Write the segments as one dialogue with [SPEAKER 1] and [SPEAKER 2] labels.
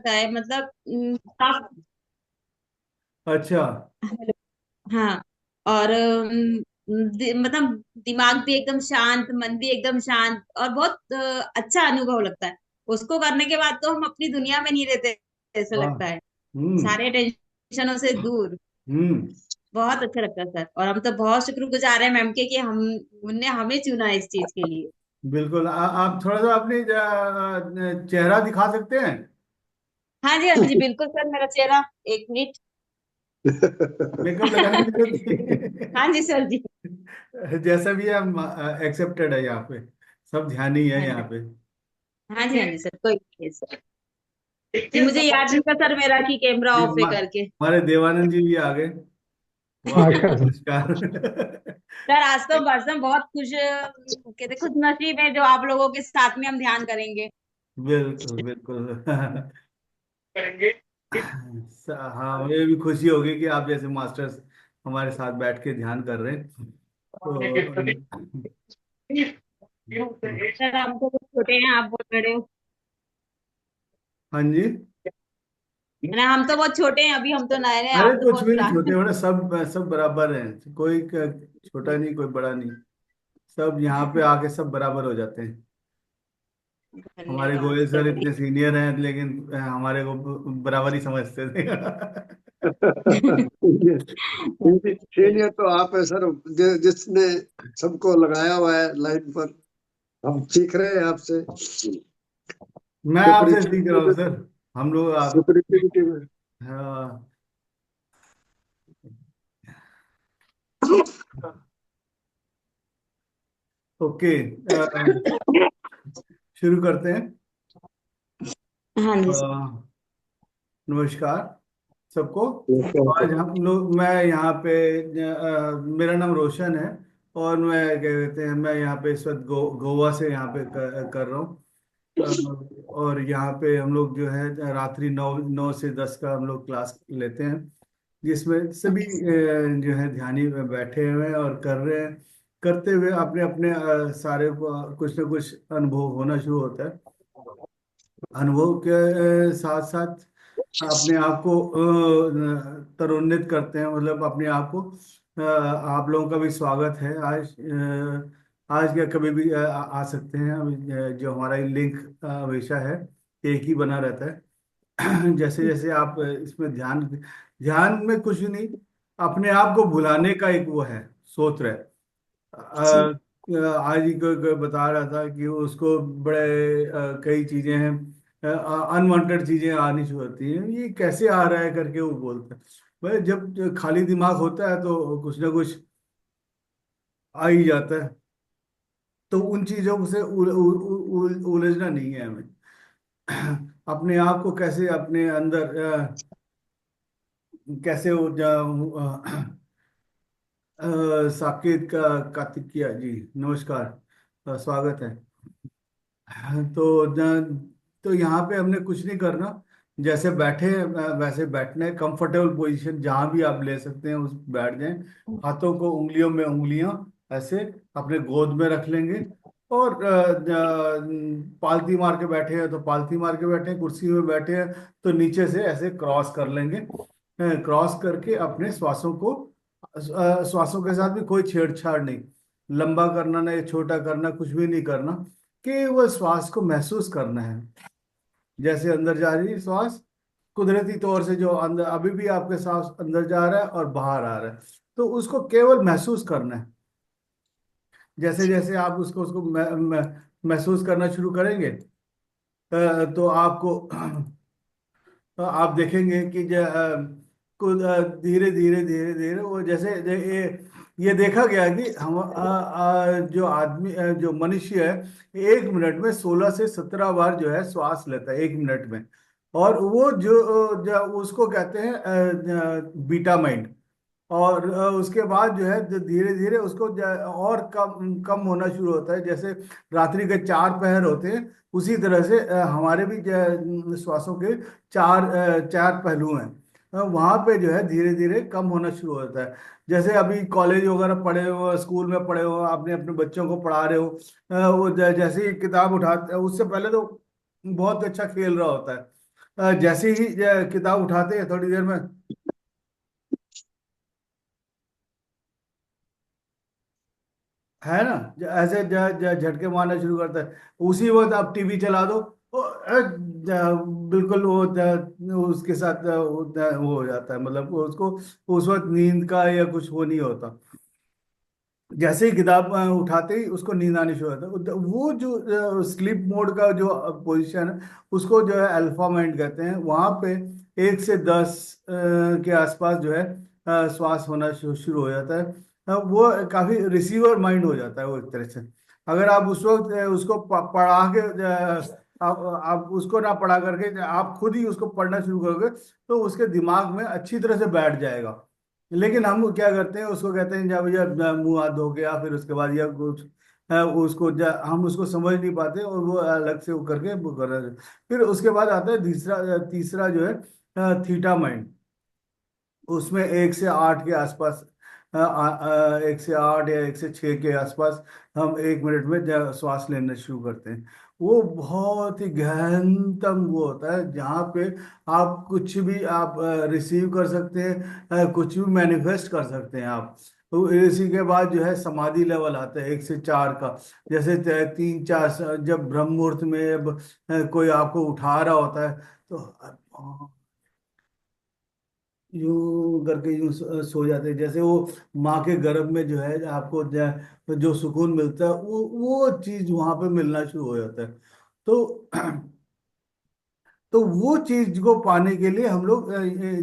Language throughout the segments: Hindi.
[SPEAKER 1] लगता है, मतलब साफ।
[SPEAKER 2] अच्छा।
[SPEAKER 1] हाँ। और मतलब दिमाग भी एकदम शांत, मन भी एकदम शांत, और बहुत अच्छा अनुभव लगता है। उसको करने के बाद तो हम अपनी दुनिया में नहीं रहते, ऐसा
[SPEAKER 2] हाँ।
[SPEAKER 1] लगता है।
[SPEAKER 2] हम्म।
[SPEAKER 1] सारे टेंशनों से दूर।
[SPEAKER 2] हम्म।
[SPEAKER 1] बहुत अच्छा लगता है सर, और हम तो बहुत शुक्रगुजार हैं मैम के कि हम उनने हमें चुना इस चीज के लिए।
[SPEAKER 2] बिल्कुल। आप थोड़ा सा अपनी चेहरा दिखा सकते हैं?
[SPEAKER 1] हाँ जी, हाँ जी, बिल्कुल सर, मेरा चेहरा। एक मिनट।
[SPEAKER 2] मेकअप लगाने की जरूरत नहीं
[SPEAKER 1] हाँ जी सर जी।
[SPEAKER 2] है। जैसा भी है हम एक्सेप्टेड है यहाँ पे। सब ध्यान ही है
[SPEAKER 1] हाँ
[SPEAKER 2] यहाँ
[SPEAKER 1] जी,
[SPEAKER 2] पे।
[SPEAKER 1] हाँ जी, हाँ जी सर, कोई नहीं है सर। जी, मुझे याद नहीं था सर मेरा कि कैमरा
[SPEAKER 2] ये
[SPEAKER 1] ऑफ है करके।
[SPEAKER 2] हमारे देवानंद जी भी आ गए। वाह,
[SPEAKER 3] अच्छा अच्छा।
[SPEAKER 2] नमस्कार।
[SPEAKER 1] सर, आज तो बस हम बहुत खुश, कहते खुश नसीब है जो आप लोगों के साथ में हम ध्यान करेंगे।
[SPEAKER 2] बिल्कुल बिल्कुल। हाँ, मुझे भी खुशी होगी कि आप जैसे मास्टर्स हमारे साथ बैठ के ध्यान कर रहे हैं। तो
[SPEAKER 1] सर, हम तो बहुत छोटे हैं, आप बहुत बड़े हो।
[SPEAKER 2] हाँ जी।
[SPEAKER 1] है ना, हम तो बहुत छोटे हैं अभी, हम तो नए हैं,
[SPEAKER 2] अरे
[SPEAKER 1] आप तो
[SPEAKER 2] कुछ
[SPEAKER 1] बहुत
[SPEAKER 2] भी नहीं, छोटे
[SPEAKER 1] पुराने।
[SPEAKER 2] बड़े सब सब बराबर हैं। कोई छोटा नहीं, कोई बड़ा नहीं। सब यहाँ पे आके सब बराबर हो जाते हैं। हमारे
[SPEAKER 1] धन्यवाद
[SPEAKER 2] गोयल
[SPEAKER 1] सर,
[SPEAKER 2] सर इतने
[SPEAKER 1] धन्यवाद।
[SPEAKER 2] सीनियर हैं, लेकिन हमारे को बराबर ही समझते थे।
[SPEAKER 3] सीनियर तो आप है सर, जिसने सबको लगाया हुआ है लाइन पर। हम सीख रहे हैं आपसे।
[SPEAKER 2] मैं आपसे सीख रहा हूँ
[SPEAKER 3] सुपरस्टिटिव,
[SPEAKER 2] सर। हम लोग आप।
[SPEAKER 3] सुपरस्टिटिव में।
[SPEAKER 2] हाँ। ओके। शुरू करते हैं।
[SPEAKER 1] हाँ जी सर।
[SPEAKER 2] अ, नमस्कार सबको। आज हम लोग, मैं यहाँ पे मेरा नाम रोशन है। और मैं क्या कहते हैं, मैं यहाँ पे इस वक्त गोवा से यहाँ पे कर रहा हूँ। और यहाँ पे हम लोग जो है रात्रि 9 से 10 का हम लोग क्लास लेते हैं, जिसमें सभी जो है ध्यानी में बैठे हुए हैं और कर रहे हैं। करते हुए अपने अपने सारे को कुछ ना कुछ अनुभव होना शुरू होता है। अनुभव के साथ साथ अपने आप को तरोन्नत करते हैं, मतलब अपने आप को आप लोगों का भी स्वागत है आज। आज क्या, कभी भी आ सकते हैं। अभी जो हमारा लिंक हमेशा है, एक ही बना रहता है। जैसे जैसे आप इसमें ध्यान, ध्यान में कुछ नहीं, अपने आप को भुलाने का एक वो है, सोच है।
[SPEAKER 1] जी।
[SPEAKER 2] आज ही कोई बता रहा था कि उसको बड़े कई चीजें हैं, अनवांटेड चीजें आनी शुरू होती हैं, ये कैसे आ रहा है करके वो बोलता है। भाई जब जो खाली दिमाग होता है तो कुछ ना कुछ आ ही जाता है। तो उन चीजों से उलझना नहीं है हमें। अपने आप को कैसे अपने अंदर कैसे साकेत का कार्तिकिया जी, नमस्कार। स्वागत है। तो यहाँ पे हमने कुछ नहीं करना। जैसे बैठे वैसे बैठना है, कंफर्टेबल पोजीशन जहाँ भी आप ले सकते हैं उस बैठ जाएं। हाथों को उंगलियों में उंगलियां ऐसे अपने गोद में रख लेंगे। और पालती मार के बैठे हैं तो पालती मार के बैठे हैं, कुर्सी में बैठे हैं तो नीचे से ऐसे क्रॉस कर लेंगे। क्रॉस करके अपने श्वासों को श्वासों के साथ भी कोई छेड़छाड़ नहीं। लंबा करना ना, या छोटा करना, कुछ भी नहीं करना। केवल श्वास को महसूस करना है। जैसे अंदर जा रही है श्वास, कुदरती तौर से जो अंदर अभी भी आपके सांस अंदर जा रहा है और बाहर आ रहा है, तो उसको केवल महसूस करना है। जैसे जैसे आप उसको उसको महसूस करना शुरू करेंगे, तो आपको तो आप देखेंगे कि कुछ धीरे धीरे धीरे धीरे वो जैसे ये देखा गया है कि हम जो आदमी जो मनुष्य है, 1 मिनट में 16 से 17 बार जो है श्वास लेता है, 1 मिनट में। और वो जो उसको कहते हैं बीटा माइंड। और उसके बाद जो है धीरे धीरे उसको और कम कम होना शुरू होता है। जैसे रात्रि के 4 पहर होते हैं, उसी तरह से हमारे भी श्वासों के चार पहलू हैं। वहां पे जो है धीरे धीरे कम होना शुरू होता है। जैसे अभी कॉलेज वगैरह पढ़े हो, स्कूल में पढ़े हो, आपने अपने बच्चों को पढ़ा रहे हो, वो जैसे ही किताब उठाते उससे पहले तो बहुत अच्छा खेल रहा होता है। जैसे ही किताब उठाते हैं थोड़ी देर में है ना, ऐसे झटके मारना शुरू करता है। उसी वक्त आप टीवी चला दो, बिल्कुल उसके साथ वो हो जाता है, मतलब उसको उस वक्त नींद का या कुछ वो नहीं होता। जैसे ही किताब उठाते ही उसको नींद आनी शुरू होता है। वो जो स्लीप मोड का जो पोजीशन है उसको जो है अल्फा माइंड कहते हैं। वहां पे 1 से 10 के आसपास जो है श्वास होना शुरू हो जाता है। वो काफी रिसीवर माइंड हो जाता है वो एक तरह से। अगर आप उस वक्त उसको पढ़ा के आप उसको ना पढ़ा करके आप खुद ही उसको पढ़ना शुरू करोगे तो उसके दिमाग में अच्छी तरह से बैठ जाएगा। लेकिन हम क्या करते हैं, उसको कहते हैं जब भैया मुंह हाथ धो गया फिर उसके बाद या कुछ उसको हम उसको समझ नहीं पाते और वो अलग से वो करके वो कर रहे हैं। फिर उसके बाद आता है तीसरा तीसरा जो है थीटा माइंड। उसमें 1 से 8 के आसपास 1 से 8 या 1 से 6 के आसपास हम 1 मिनट में श्वास लेना शुरू करते हैं। वो बहुत ही गहनतम वो होता है जहाँ पे आप कुछ भी आप रिसीव कर सकते हैं, कुछ भी मैनिफेस्ट कर सकते हैं आप। तो इसी के बाद जो है समाधि लेवल आता है 1 से 4 का। जैसे 3 4 जब ब्रह्म मुहूर्त में अब कोई आपको उठा रहा होता है तो यूं करके यूं सो जाते हैं, जैसे वो माँ के गर्भ में जो है आपको जो सुकून मिलता है वो चीज वहां पे मिलना शुरू हो जाता है। तो तो वो चीज को पाने के लिए हम लोग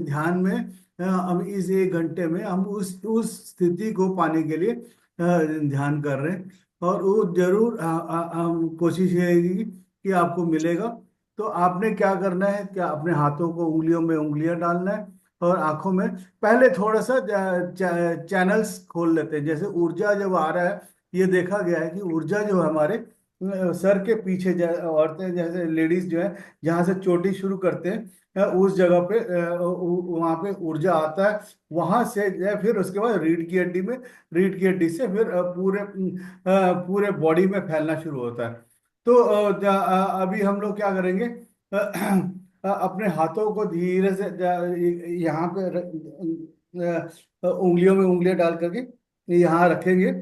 [SPEAKER 2] ध्यान में हम इस 1 घंटे में हम उस स्थिति को पाने के लिए ध्यान कर रहे हैं। और वो जरूर हम कोशिश ये रहेगी कि आपको मिलेगा। तो आपने क्या करना है, क्या अपने हाथों को उंगलियों में उंगलियां डालना है और आंखों में पहले थोड़ा सा चैनल्स खोल लेते हैं। जैसे ऊर्जा जब आ रहा है, ये देखा गया है कि ऊर्जा जो हमारे सर के पीछे औरतें जैसे लेडीज जो है जहां से चोटी शुरू करते हैं उस जगह पे वहां पे ऊर्जा आता है। वहां से जो है फिर उसके बाद रीढ़ की हड्डी में, रीढ़ की हड्डी से फिर पूरे बॉडी में फैलना शुरू होता है। तो अभी हम लोग क्या करेंगे, अपने हाथों को धीरे से यहाँ पे उंगलियों में उंगलियां डाल करके यहाँ रखेंगे,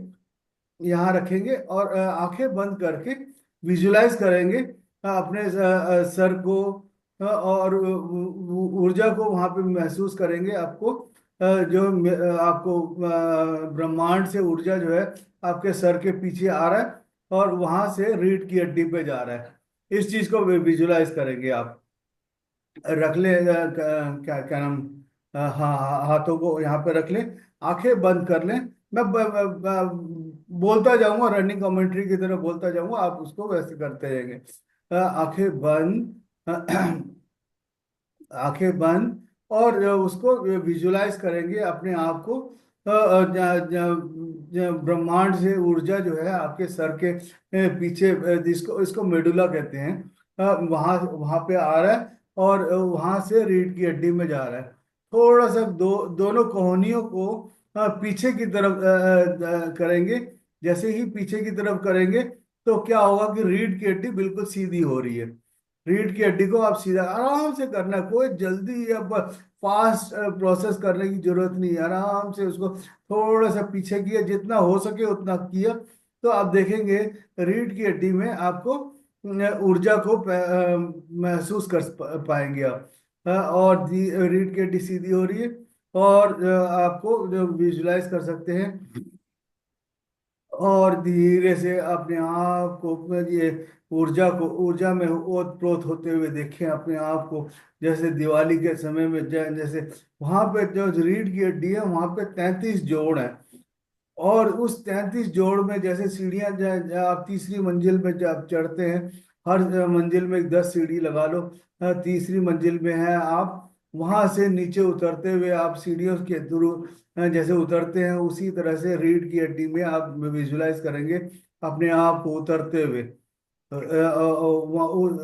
[SPEAKER 2] यहाँ रखेंगे और आंखें बंद करके विजुलाइज करेंगे अपने सर को और ऊर्जा को वहां पे महसूस करेंगे। आपको आपको ब्रह्मांड से ऊर्जा जो है आपके सर के पीछे आ रहा है और वहां से रीढ़ की हड्डी पे जा रहा है। इस चीज को विजुलाइज करेंगे आप। रख ले क्या क्या नाम, हाँ हाथों को यहाँ पे रख लें, आंखें बंद कर लें। मैं बोलता जाऊंगा, रनिंग कमेंट्री की तरह बोलता जाऊंगा, आप उसको वैसे करते रहेंगे। आंखें बंद आंखें बंद और उसको विजुलाइज करेंगे अपने आप को ब्रह्मांड से ऊर्जा जो है आपके सर के पीछे इसको इसको मेडुला कहते हैं, वहां वहां पे आ रहा है और वहां से रीढ़ की हड्डी में जा रहा है। थोड़ा सा दोनों कोहनियों को पीछे की तरफ करेंगे। जैसे ही पीछे की तरफ करेंगे तो क्या होगा कि रीढ़ की हड्डी बिल्कुल सीधी हो रही है। रीढ़ की हड्डी को आप सीधा आराम से करना है, कोई जल्दी या फास्ट प्रोसेस करने की जरूरत नहीं है। आराम से उसको थोड़ा सा पीछे किया, जितना हो सके उतना किया तो आप देखेंगे रीढ़ की हड्डी में आपको ऊर्जा को महसूस कर पाएंगे आप। और रीढ़ की हड्डी सीधी हो रही है और आपको जो विजुलाइज कर सकते हैं और धीरे से अपने आप को ये ऊर्जा में ओतप्रोत होते हुए देखें अपने आप को। जैसे दिवाली के समय में जैसे वहां पे जो रीढ़ की हड्डी है वहां पे 33 जोड़ है। और उस 33 जोड़ में जैसे सीढ़ियां आप तीसरी मंजिल में जब चढ़ते हैं, हर मंजिल में 10 सीढ़ी लगा लो। तीसरी मंजिल में है आप, वहां से नीचे उतरते हुए आप सीढ़ियों के थ्रू जैसे उतरते हैं उसी तरह से रीढ़ की हड्डी में आप विजुलाइज करेंगे अपने आप को उतरते हुए।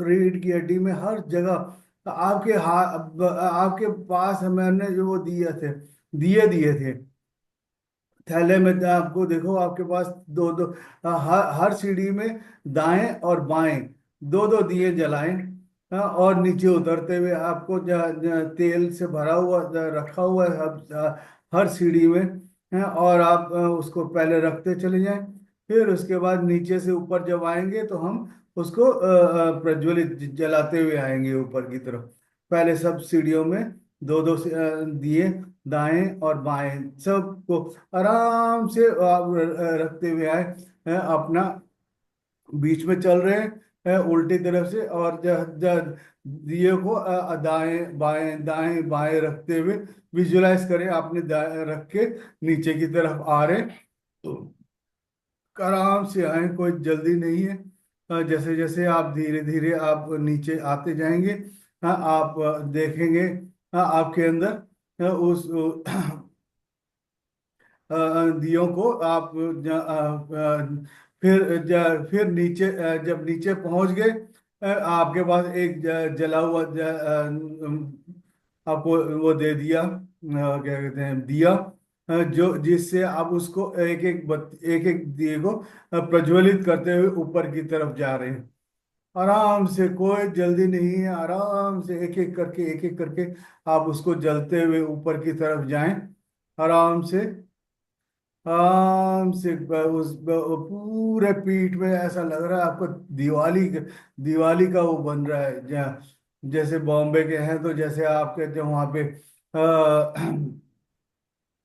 [SPEAKER 2] रीढ़ की हड्डी में हर जगह आपके पास मैंने जो वो दिए दिए थे थैले में, आपको देखो आपके पास दो दो हर सीढ़ी में दाएं और बाएं दो दो दिए जलाएं। और नीचे उतरते हुए आपको तेल से भरा हुआ रखा हुआ है हर सीढ़ी में। और आप उसको पहले रखते चले जाएं। फिर उसके बाद नीचे से ऊपर जब आएंगे तो हम उसको प्रज्वलित जलाते हुए आएंगे ऊपर की तरफ। पहले सब सीढ़ियों में दो दो दिए, दाएं और बाएं सबको आराम से आप रखते हुए आए। अपना बीच में चल रहे हैं उल्टी तरफ से, और दिए को दाएं बाएं दाएं बाएं रखते हुए विजुलाइज करें आपने रख के नीचे की तरफ आ रहे हैं। तो आराम से आए, कोई जल्दी नहीं है। जैसे जैसे आप धीरे धीरे आप नीचे आते जाएंगे, आप देखेंगे आपके अंदर उस दियों को आप फिर नीचे जब नीचे पहुंच गए, आपके पास एक जला हुआ आपको वो दे दिया, क्या कहते हैं, दिया, जो जिससे आप उसको एक एक दिए को प्रज्वलित करते हुए ऊपर की तरफ जा रहे हैं। आराम से, कोई जल्दी नहीं है, आराम से एक एक करके आप उसको जलते हुए ऊपर की तरफ जाएं। आराम से, आराम से पूरे पीठ में ऐसा लग रहा है आपको दिवाली का वो बन रहा है। जैसे बॉम्बे के हैं तो जैसे आपके जो वहाँ पे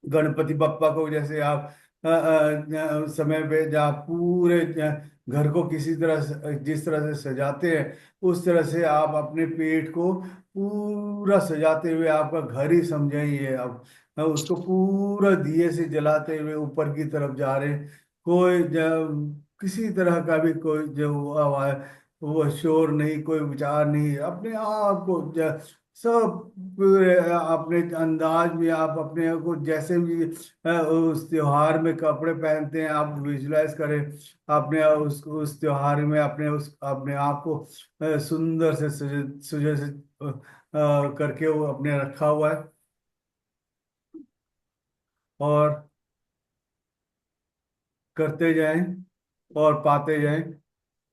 [SPEAKER 2] गणपति बप्पा को जैसे आप समय पे जहाँ पूरे घर को किसी तरह जिस तरह से सजाते हैं, उस तरह से आप अपने पेट को पूरा सजाते हुए आपका घर ही समझिए आप। उसको पूरा दिए से जलाते हुए ऊपर की तरफ जा रहे हैं। कोई किसी तरह का भी कोई जो आवाज, वो शोर नहीं, कोई विचार नहीं, अपने आप को सब पूरे अपने अंदाज में आप अपने आप को जैसे भी उस त्योहार में कपड़े पहनते हैं आप विजुलाइज करें। अपने उस त्योहार में अपने आप को सुंदर से सुजय से करके वो अपने रखा हुआ है। और करते जाएं और पाते जाएं।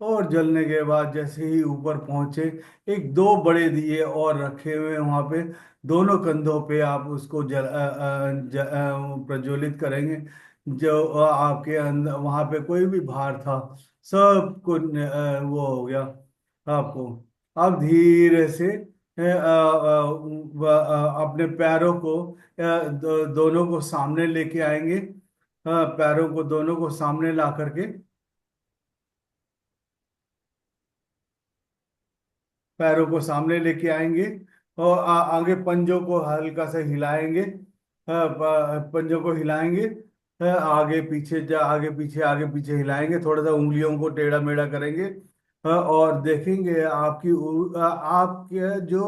[SPEAKER 2] और जलने के बाद जैसे ही ऊपर पहुंचे, एक दो बड़े दिए और रखे हुए हैं वहां पे। दोनों कंधों पे आप उसको प्रज्वलित करेंगे। जो आपके अंदर वहां पे कोई भी भार था, सब कुछ वो हो गया आपको। अब धीरे से अपने पैरों को दोनों को सामने लेके आएंगे। पैरों को दोनों को सामने ला करके पैरों को सामने लेके आएंगे। और आगे पंजों को हल्का सा हिलाएंगे। पंजों को हिलाएंगे। आगे पीछे हिलाएंगे, थोड़ा सा उंगलियों को टेढ़ा मेढ़ा करेंगे। और देखेंगे आपके जो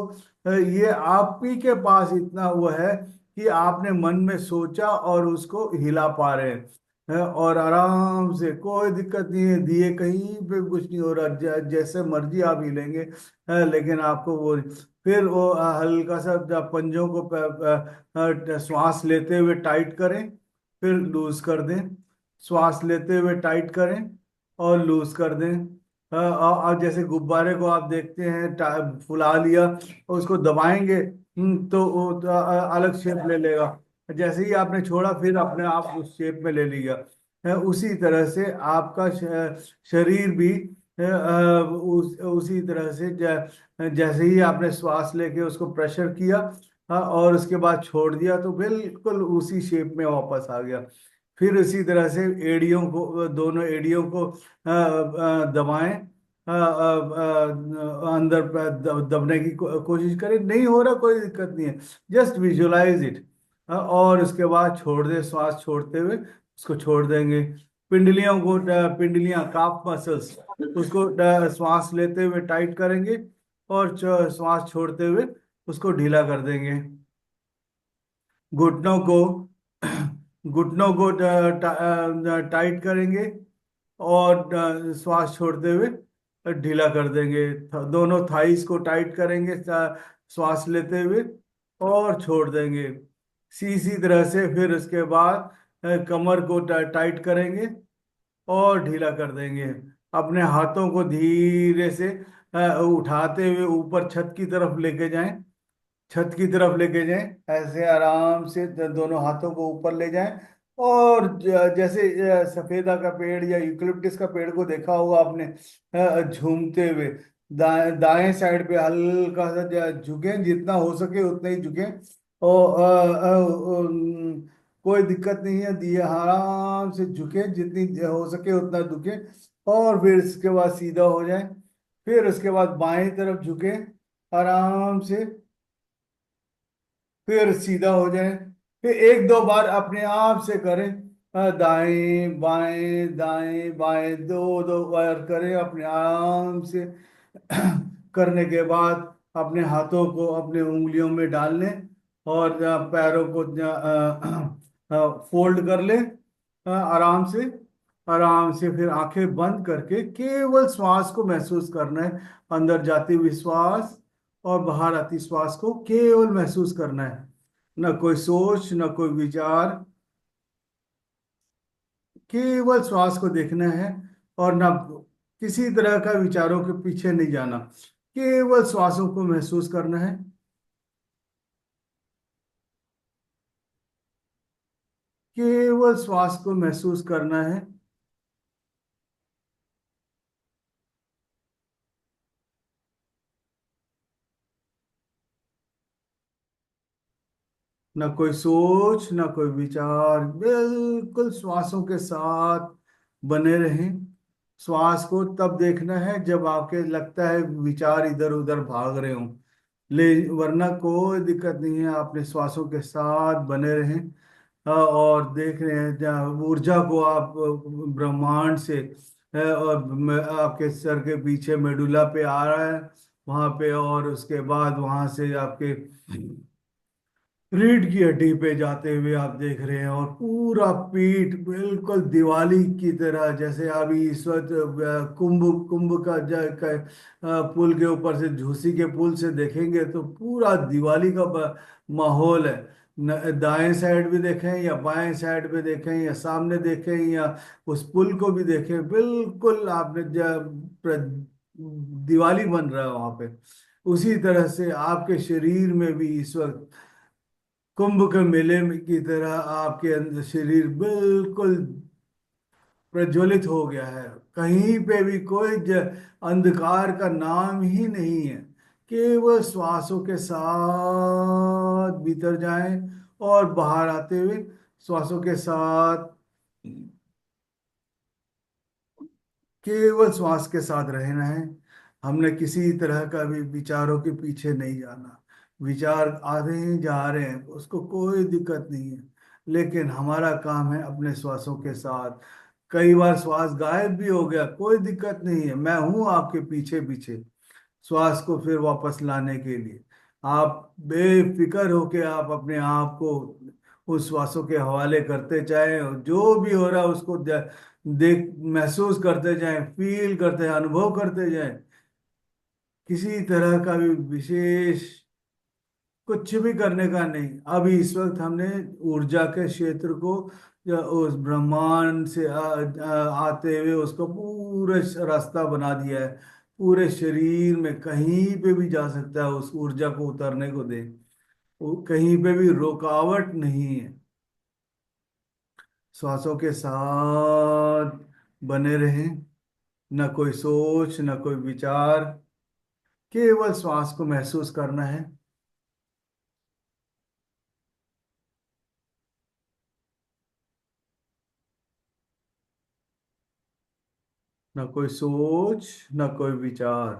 [SPEAKER 2] ये आप ही के पास इतना हुआ है कि आपने मन में सोचा और उसको हिला पा रहे हैं। और आराम से, कोई दिक्कत नहीं है, दिए कहीं पे कुछ नहीं हो रहा, जैसे मर्जी आप हिलेंगे। लेकिन आपको वो फिर वो हल्का सा पंजों को श्वास लेते हुए टाइट करें, फिर लूज कर दें। श्वास लेते हुए टाइट करें और लूज कर दें। और जैसे गुब्बारे को आप देखते हैं फुला लिया और उसको दबाएंगे, तो वो अलग शेप ले लेगा। जैसे ही आपने छोड़ा फिर अपने आप उस शेप में ले लिया। उसी तरह से आपका शरीर भी उसी तरह से जैसे ही आपने श्वास लेके उसको प्रेशर किया, और उसके बाद छोड़ दिया, तो बिल्कुल उसी शेप में वापस आ गया। फिर इसी तरह से एड़ियों को, दोनों एड़ियों को दबाएं। अंदर दबने की कोशिश करें, नहीं हो रहा कोई दिक्कत नहीं है, जस्ट विजुलाइज इट। और उसके बाद छोड़ दें, श्वास छोड़ते हुए उसको छोड़ देंगे। पिंडलियों को पिंडलियां, काफ मसल्स, उसको श्वास लेते हुए टाइट करेंगे और श्वास छोड़ते हुए उसको ढीला कर देंगे। घुटनों को घुटनों को टाइट करेंगे और श्वास छोड़ते हुए ढीला कर देंगे। दोनों थाइस को टाइट करेंगे श्वास लेते हुए और छोड़ देंगे। इसी तरह से फिर उसके बाद कमर को टाइट करेंगे और ढीला कर देंगे। अपने हाथों को धीरे से उठाते हुए ऊपर छत की तरफ लेके जाएं, छत की तरफ लेके जाएं, ऐसे आराम से दोनों हाथों को ऊपर ले जाएं। और जैसे सफेदा का पेड़ या यूकलिप्टिस का पेड़ को देखा होगा आपने, झूमते हुए दाएं दाएं साइड पे हल्का सा झुकें, जितना हो सके उतना ही झुकें। और कोई दिक्कत नहीं है, दिए आराम से झुकें, जितनी हो सके उतना झुकें। और फिर इसके बाद सीधा हो जाए, फिर उसके बाद बाएं तरफ झुकें आराम से, फिर सीधा हो जाए। फिर एक दो बार अपने आप से करें, दाएं बाएं दाएं बाएं, दो दो बार करें अपने आराम से। करने के बाद अपने हाथों को अपने उंगलियों में डाल लें और पैरों को फोल्ड कर लें, आराम से। आराम से फिर आंखें बंद करके केवल श्वास को महसूस करना है। अंदर जाती हुई श्वास और बाहर आती श्वास को केवल महसूस करना है। न कोई सोच, न कोई विचार, केवल श्वास को देखना है। और न किसी तरह का विचारों के पीछे नहीं जाना, केवल श्वासों को महसूस करना है। केवल श्वास को महसूस करना है। न कोई सोच, न कोई विचार, बिल्कुल श्वासों के साथ बने रहें। श्वास को तब देखना है जब आपके लगता है विचार इधर उधर भाग रहे हों, ले वरना कोई दिक्कत नहीं है, अपने श्वासों के साथ बने रहें। और देख रहे हैं जहाँ ऊर्जा को आप ब्रह्मांड से और आपके सर के पीछे मेडुला पे आ रहा है वहां पे, और उसके बाद वहां से आपके रीढ़ की हड्डी पे जाते हुए आप देख रहे हैं, और पूरा पीठ बिल्कुल दिवाली की तरह, जैसे अभी इस वक्त कुंभ कुंभ पुल के ऊपर से, झूसी के पुल से देखेंगे तो पूरा दिवाली का माहौल है। दाएं साइड भी देखें या बाएं साइड पे देखें या सामने देखें या उस पुल को भी देखें, बिल्कुल आपने दिवाली बन रहा है वहां पे। उसी तरह से आपके शरीर में भी इस वक्त कुंभ के मेले की तरह आपके अंदर शरीर बिल्कुल प्रज्वलित हो गया है। कहीं पे भी कोई अंधकार का नाम ही नहीं है। केवल श्वासों के साथ भीतर जाएं और बाहर आते हुए श्वासों के साथ, केवल श्वास के साथ रहना है। हमने किसी तरह का भी विचारों के पीछे नहीं जाना। विचार आ रहे हैं जा रहे हैं, उसको कोई दिक्कत नहीं है, लेकिन हमारा काम है अपने श्वासों के साथ। कई बार श्वास गायब भी हो गया, कोई दिक्कत नहीं है, मैं हूं आपके पीछे पीछे श्वास को फिर वापस लाने के लिए। आप बेफिक्र होके आप अपने आप को उस श्वासों के हवाले करते जाएं, और जो भी हो रहा है उसको देख महसूस करते जाएं, फील करते हैं, अनुभव करते जाएं। किसी तरह का भी विशेष कुछ भी करने का नहीं। अभी इस वक्त हमने ऊर्जा के क्षेत्र को या उस ब्रह्मांड से आते हुए उसको पूरे रास्ता बना दिया है। पूरे शरीर में कहीं पे भी जा सकता है, उस ऊर्जा को उतरने को दे, कहीं पे भी रुकावट नहीं है। श्वासों के साथ बने रहें, न कोई सोच, न कोई विचार, केवल श्वास को महसूस करना है। न कोई सोच, न कोई विचार,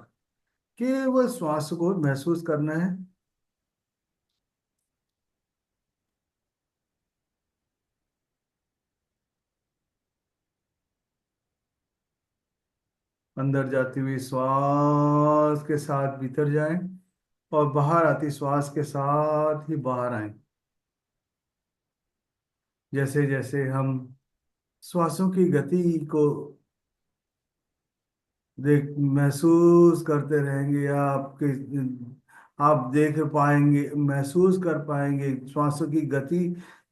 [SPEAKER 2] केवल श्वास को महसूस करना है। अंदर जाती हुई श्वास के साथ भीतर जाएं और बाहर आती श्वास के साथ ही बाहर आएं। जैसे जैसे हम श्वासों की गति को देख महसूस करते रहेंगे, आपके आप देख पाएंगे, महसूस कर पाएंगे श्वासों की गति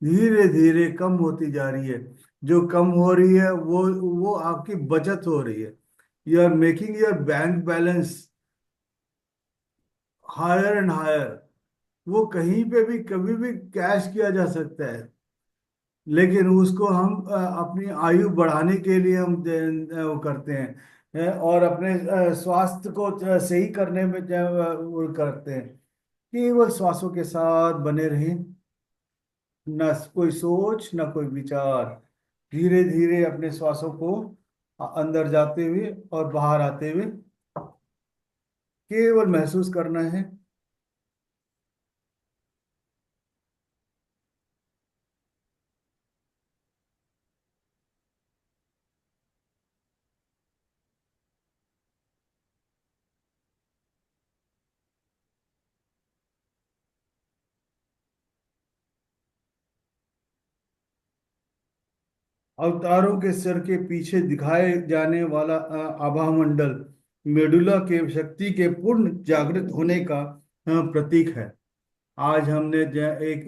[SPEAKER 2] धीरे धीरे कम होती जा रही है। जो कम हो रही है वो आपकी बचत हो रही है। You are making your bank balance higher and higher, वो कहीं पे भी कभी भी कैश किया जा सकता है। लेकिन उसको हम अपनी आयु बढ़ाने के लिए हम वो करते हैं, और अपने स्वास्थ्य को सही करने में वो करते हैं। केवल श्वासों के साथ बने रहें, न कोई सोच न कोई विचार। धीरे धीरे अपने श्वासों को अंदर जाते हुए और बाहर आते हुए केवल महसूस करना है। अवतारों के सिर के पीछे दिखाए जाने वाला आभा मंडल मेडुला के शक्ति के पूर्ण जागृत होने का प्रतीक है। आज हमने एक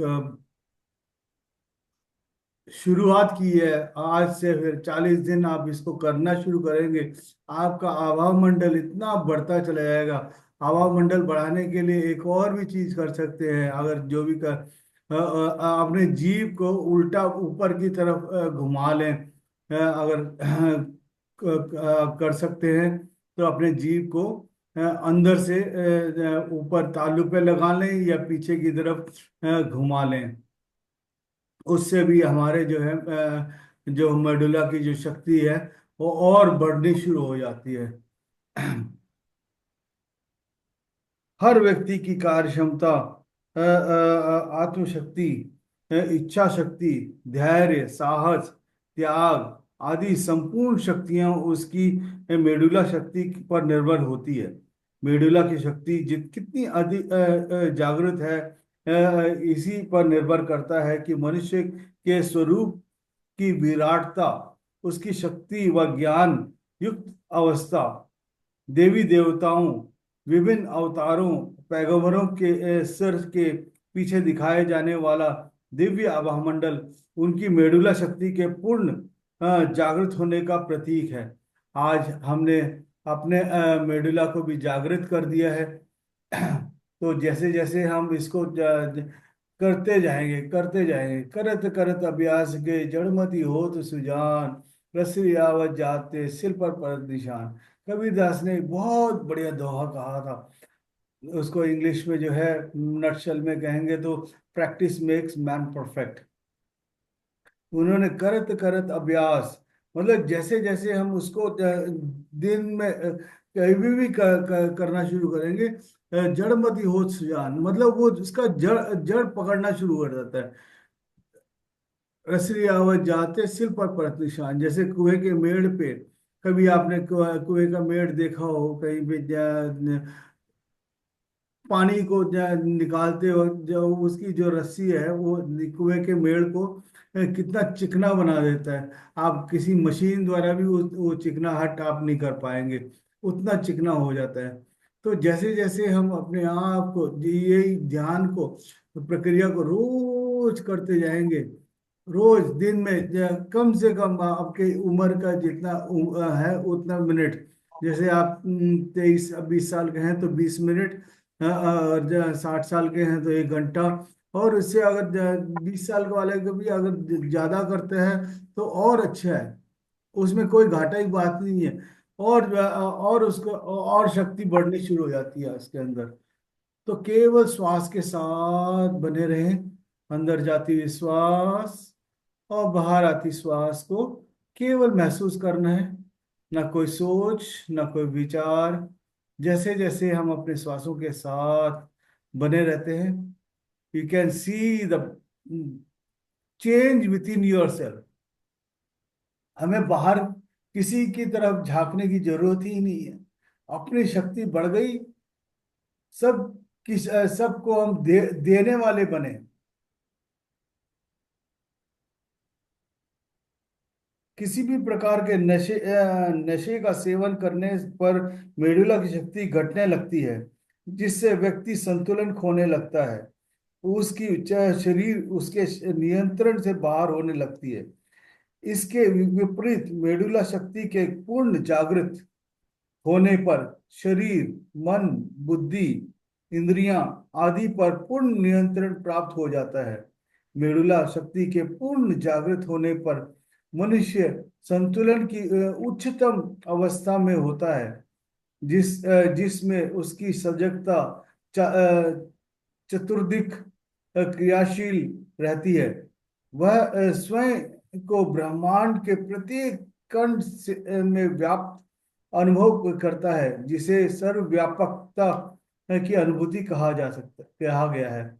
[SPEAKER 2] शुरुआत की है। आज से फिर 40 दिन आप इसको करना शुरू करेंगे, आपका आभा मंडल इतना बढ़ता चला जाएगा। आभा मंडल बढ़ाने के लिए एक और भी चीज कर सकते हैं, अगर जो भी कर अपने जीभ को उल्टा ऊपर की तरफ घुमा लें। अगर कर सकते हैं तो अपने जीभ को अंदर से ऊपर तालू पे लगा लें या पीछे की तरफ घुमा लें। उससे भी हमारे जो है जो मेडुला की जो शक्ति है वो और बढ़नी शुरू हो जाती है। हर व्यक्ति की कार्य क्षमता, आत्मशक्ति, इच्छा शक्ति, धैर्य, साहस, त्याग आदि संपूर्ण शक्तियां उसकी मेडुला शक्ति पर निर्भर होती है। मेडुला की शक्ति जित कितनी अधिक जागृत है, इसी पर निर्भर करता है कि मनुष्य के स्वरूप की विराटता, उसकी शक्ति व ज्ञान युक्त अवस्था, देवी देवताओं, विभिन्न अवतारों, पैगंबरों के सिर के पीछे दिखाए जाने वाला दिव्य आभामंडल उनकी मेडुला शक्ति के पूर्ण जागृत होने का प्रतीक है। आज हमने अपने मेडुला को भी जागृत कर दिया है। तो जैसे जैसे हम इसको करते जाएंगे, करत करत अभ्यास के जड़मति होत सुजान, रसरी आवत जाते सिर पर परत निशान। कबीरदास ने एक बहुत बढ़िया दोहा कहा था। उसको इंग्लिश में जो है नटशल में कहेंगे तो प्रैक्टिस मेक्स मैन परफेक्ट। उन्होंने करत करत अभ्यास, मतलब जैसे जैसे हम उसको दिन में कहीं भी करना शुरू करेंगे, जड़मति होत सुजान, मतलब वो उसका जड़ जड़ पकड़ना शुरू कर जाता है। रसरी आवत जाते सिर पर परत निशान, जैसे कुएं के मेड़ पे, कभी आपने कुएं का मेड़ देखा हो कहीं पे, पानी को निकालते वक्त जो उसकी जो रस्सी है वो कुएं के मेड़ को कितना चिकना बना देता है। आप किसी मशीन द्वारा भी वो चिकनाहट आप नहीं कर पाएंगे, उतना चिकना हो जाता है। तो जैसे जैसे हम अपने आप को ये ध्यान को प्रक्रिया को रोज करते जाएंगे, रोज दिन में कम से कम आपके उम्र का जितना है उतना मिनट, जैसे आप 23 20 साल के हैं तो 20 मिनट, और 60 साल के हैं तो 1 घंटा। और इससे अगर 20 साल के वाले को भी अगर ज्यादा करते हैं तो और अच्छा है, उसमें कोई घाटा की बात नहीं है। और उसको और शक्ति बढ़नी शुरू हो जाती है उसके अंदर। तो केवल श्वास के साथ बने रहें, अंदर जाती हुई श्वास और बाहर आती श्वास को केवल महसूस करना है, ना कोई सोच ना कोई विचार। जैसे जैसे हम अपने श्वासों के साथ बने रहते हैं, you can see the change with in your self. हमें बाहर किसी की तरफ झांकने की जरूरत ही नहीं है, अपनी शक्ति बढ़ गई। सब सबको हम देने वाले बने। किसी भी प्रकार के नशे का सेवन करने पर मेडुला की शक्ति घटने लगती है, जिससे व्यक्ति संतुलन खोने लगता है। उसकी शरीर उसके नियंत्रण से बाहर होने लगती है। इसके विपरीत मेडुला शक्ति के पूर्ण जागृत होने पर शरीर, मन, बुद्धि इंद्रियां आदि पर पूर्ण नियंत्रण प्राप्त हो जाता है। मेडुला शक्ति के पूर्ण जागृत होने पर मनुष्य संतुलन की उच्चतम अवस्था में होता है, जिसमें उसकी सजगता चतुर्दिक क्रियाशील रहती है। वह स्वयं को ब्रह्मांड के प्रत्येक कण में व्याप्त अनुभव करता है, जिसे सर्वव्यापकता की अनुभूति कहा गया है।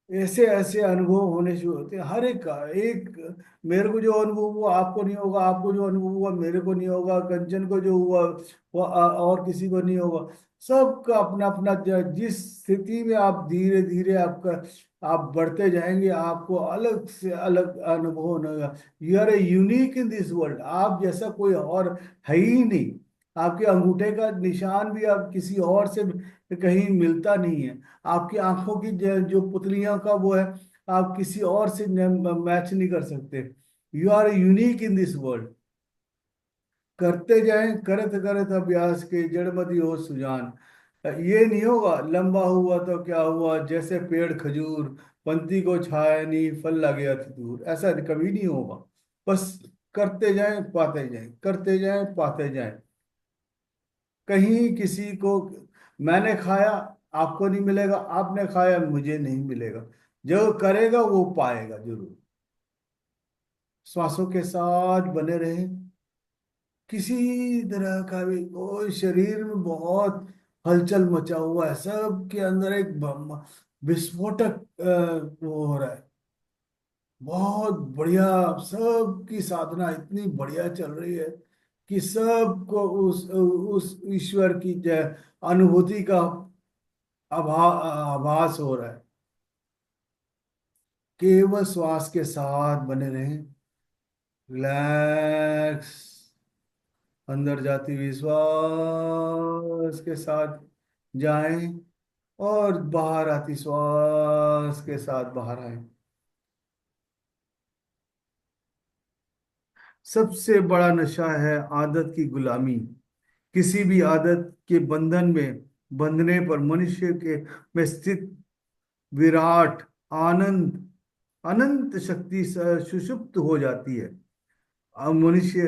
[SPEAKER 2] ऐसे ऐसे अनुभव होने शुरू होते हैं हर एक का। एक मेरे को जो अनुभव हुआ आपको नहीं होगा, आपको जो अनुभव हुआ मेरे को नहीं होगा, कंचन को जो हुआ वो और किसी को नहीं होगा। सबका अपना अपना जिस स्थिति में आप धीरे धीरे आपका आप बढ़ते जाएंगे, आपको अलग से अलग अनुभव होगा। You are a unique in this world. आप जैसा कोई और है ही नहीं। आपके अंगूठे का निशान भी आप किसी और से कहीं मिलता नहीं है। आपकी आंखों की जो पुतलियों का वो है, आप किसी और से मैच नहीं कर सकते। You are unique in this world. करते जाएं करत करत अभ्यास के जड़मति हो सुजान। ये नहीं होगा लंबा हुआ तो क्या हुआ, जैसे पेड़ खजूर, पंक्ति को छाया नहीं फल लगे अति दूर। ऐसा कभी नहीं होगा। बस करते जाएं पाते जाएं, करते जाएं पाते जाएं। कहीं किसी को मैंने खाया आपको नहीं मिलेगा, आपने खाया मुझे नहीं मिलेगा। जो करेगा वो पाएगा जरूर। श्वासों के साथ बने रहे। किसी तरह का भी कोई शरीर में बहुत हलचल मचा हुआ है, सबके अंदर एक विस्फोटक वो हो रहा है। बहुत बढ़िया। सबकी साधना इतनी बढ़िया चल रही है कि सबको उस ईश्वर की अनुभूति का आभास हो रहा है। केवल श्वास के साथ बने रहें। रिलैक्स। अंदर जाती हुई श्वास के साथ जाएं और बाहर आती श्वास के साथ बाहर आए। सबसे बड़ा नशा है आदत की गुलामी। किसी भी आदत के बंधन में बंधने पर मनुष्य के में स्थित विराट आनंद अनंत शक्ति सुषुप्त हो जाती है। अब मनुष्य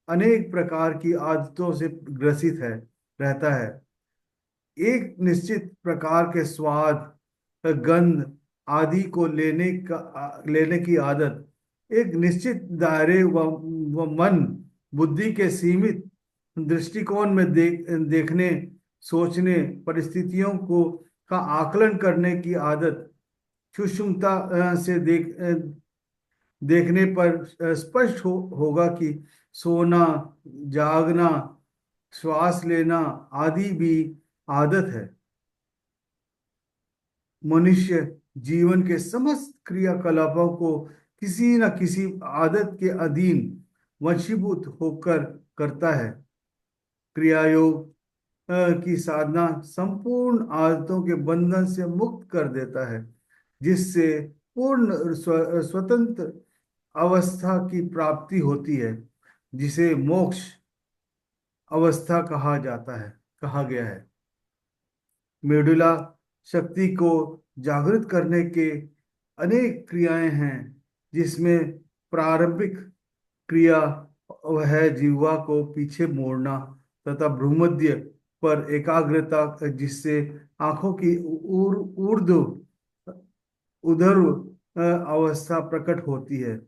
[SPEAKER 2] अनेक प्रकार की आदतों से ग्रसित है रहता है। एक निश्चित प्रकार के स्वाद, गंध आदि को लेने की आदत, एक निश्चित दायरे व मन बुद्धि के सीमित दृष्टिकोण में देखने, सोचने, परिस्थितियों को का आकलन करने की आदत, सूक्ष्मता से देखने पर स्पष्ट होगा कि सोना, जागना, श्वास लेना आदि भी आदत है। मनुष्य जीवन के समस्त क्रियाकलापों को किसी न किसी आदत के अधीन वशीभूत होकर करता है। क्रियायोग की साधना संपूर्ण आदतों के बंधन से मुक्त कर देता है, जिससे पूर्ण स्वतंत्र अवस्था की प्राप्ति होती है, जिसे मोक्ष अवस्था कहा गया है। मेडुला शक्ति को जागृत करने के अनेक क्रियाएं हैं, जिसमें प्रारंभिक क्रिया वह है जिह्वा को पीछे मोड़ना तथा भ्रूमध्य पर एकाग्रता, जिससे आंखों की ऊर्ध्व उधर अवस्था प्रकट होती है।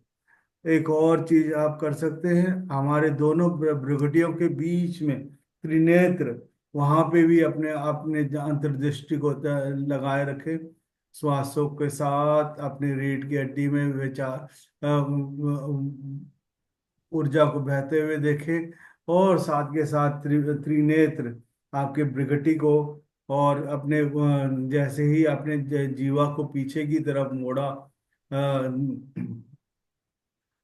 [SPEAKER 2] एक और चीज आप कर सकते हैं, हमारे दोनों भ्रुकुटियों के बीच में त्रिनेत्र, वहां पे भी अपने अपने अंतर्दृष्टि को लगाए रखें। श्वासों के साथ अपने रीढ़ की हड्डी में विचार ऊर्जा को बहते हुए देखें, और साथ के साथ त्रिनेत्र आपके भ्रुकुटी को, और अपने जैसे ही अपने जीवा को पीछे की तरफ मोड़ा,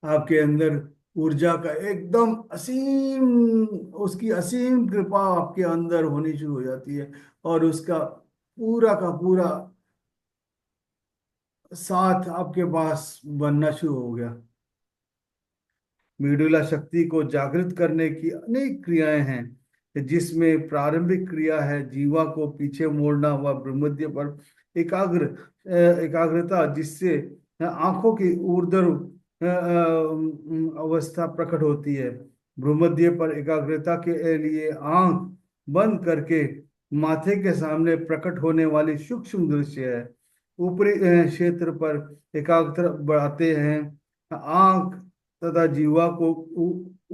[SPEAKER 2] आपके अंदर ऊर्जा का एकदम असीम, उसकी असीम कृपा आपके अंदर होनी शुरू हो जाती है, और उसका पूरा का पूरा साथ आपके पास बनना शुरू हो गया। मेडुला शक्ति को जागृत करने की अनेक क्रियाएं हैं। जिसमें प्रारंभिक क्रिया है जीवा को पीछे मोड़ना, व भ्रूमध्य पर एकाग्रता, जिससे आंखों की ऊर्ध्व अवस्था प्रकट होती है। भ्रूमध्य पर एकाग्रता के लिए आंख बंद करके माथे के सामने प्रकट होने वाली सूक्ष्म दृश्य है। ऊपरी क्षेत्र पर एकाग्रता बढ़ाते हैं आंख तथा जीवा को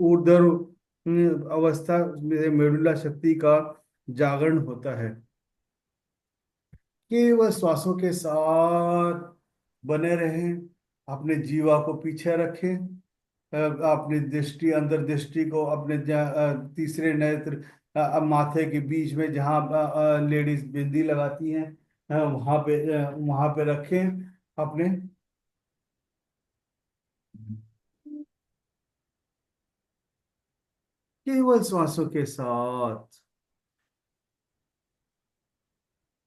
[SPEAKER 2] ऊर्ध्व अवस्था में मेडुला शक्ति का जागरण होता है। केवल श्वासों के साथ बने रहें, अपने जीवा को पीछे रखें, अपनी दृष्टि अंदर दृष्टि को अपने तीसरे नेत्र माथे के बीच में जहाँ लेडीज बिंदी लगाती हैं वहां पे रखें अपने। केवल श्वासों के साथ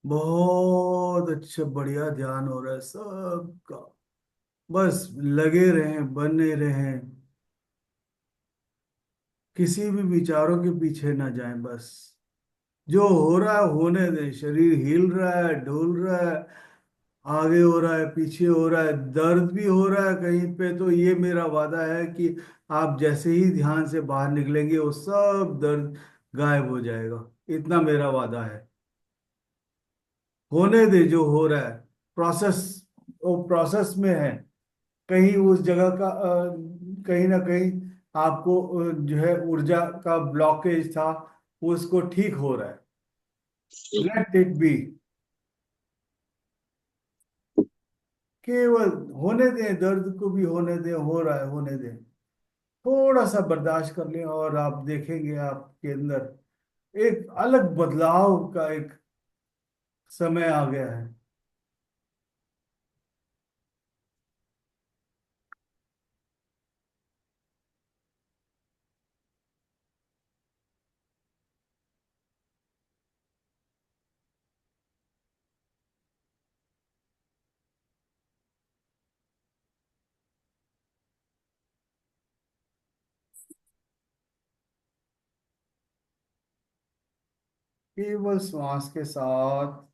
[SPEAKER 2] बहुत अच्छा बढ़िया ध्यान हो रहा है सबका। बस लगे रहें, बने रहें, किसी भी विचारों के पीछे ना जाएं। बस जो हो रहा है होने दें। शरीर हिल रहा है, डोल रहा है, आगे हो रहा है, पीछे हो रहा है, दर्द भी हो रहा है कहीं पे, तो ये मेरा वादा है कि आप जैसे ही ध्यान से बाहर निकलेंगे वो सब दर्द गायब हो जाएगा। इतना मेरा वादा है। होने दे जो हो रहा है। प्रोसेस, वो प्रोसेस में है। कहीं उस जगह का कहीं ना कहीं आपको जो है ऊर्जा का ब्लॉकेज था, उसको ठीक हो रहा है। Let it be. केवल होने दें, दर्द को भी होने दें, हो रहा है होने दें। थोड़ा सा बर्दाश्त कर लें और आप देखेंगे आपके अंदर एक अलग बदलाव का एक समय आ गया है। केवल श्वास के साथ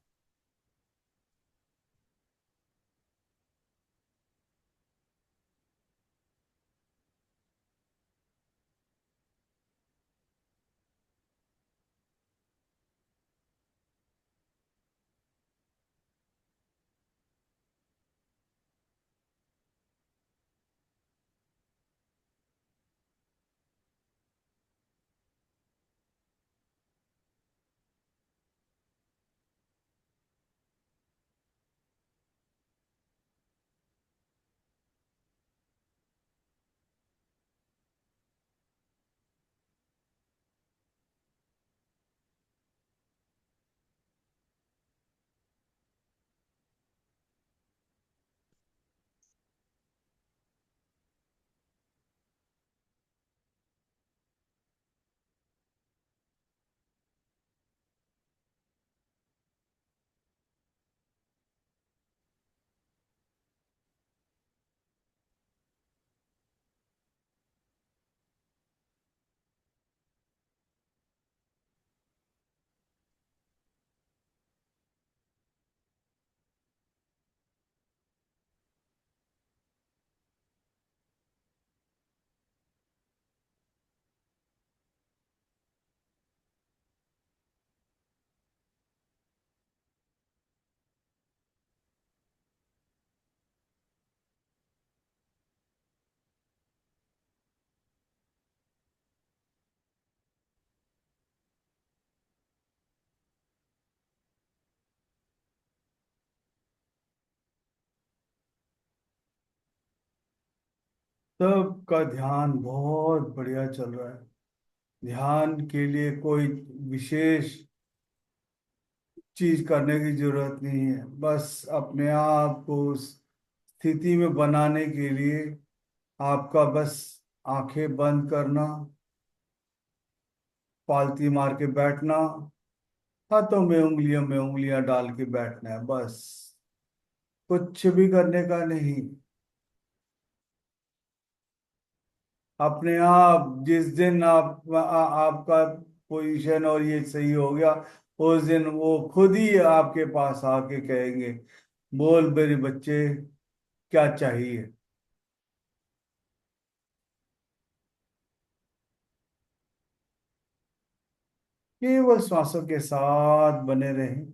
[SPEAKER 2] सबका ध्यान बहुत बढ़िया चल रहा है। ध्यान के लिए कोई विशेष चीज करने की जरूरत नहीं है। बस अपने आप को उस स्थिति में बनाने के लिए आपका बस आंखें बंद करना, पालती मार के बैठना, हाथों में उंगलियां डाल के बैठना है बस। कुछ भी करने का नहीं। अपने आप जिस दिन आपका पोजीशन और ये सही हो गया, उस दिन वो खुद ही आपके पास आके कहेंगे, बोल मेरे बच्चे क्या चाहिए। केवल श्वासों के साथ बने रहें।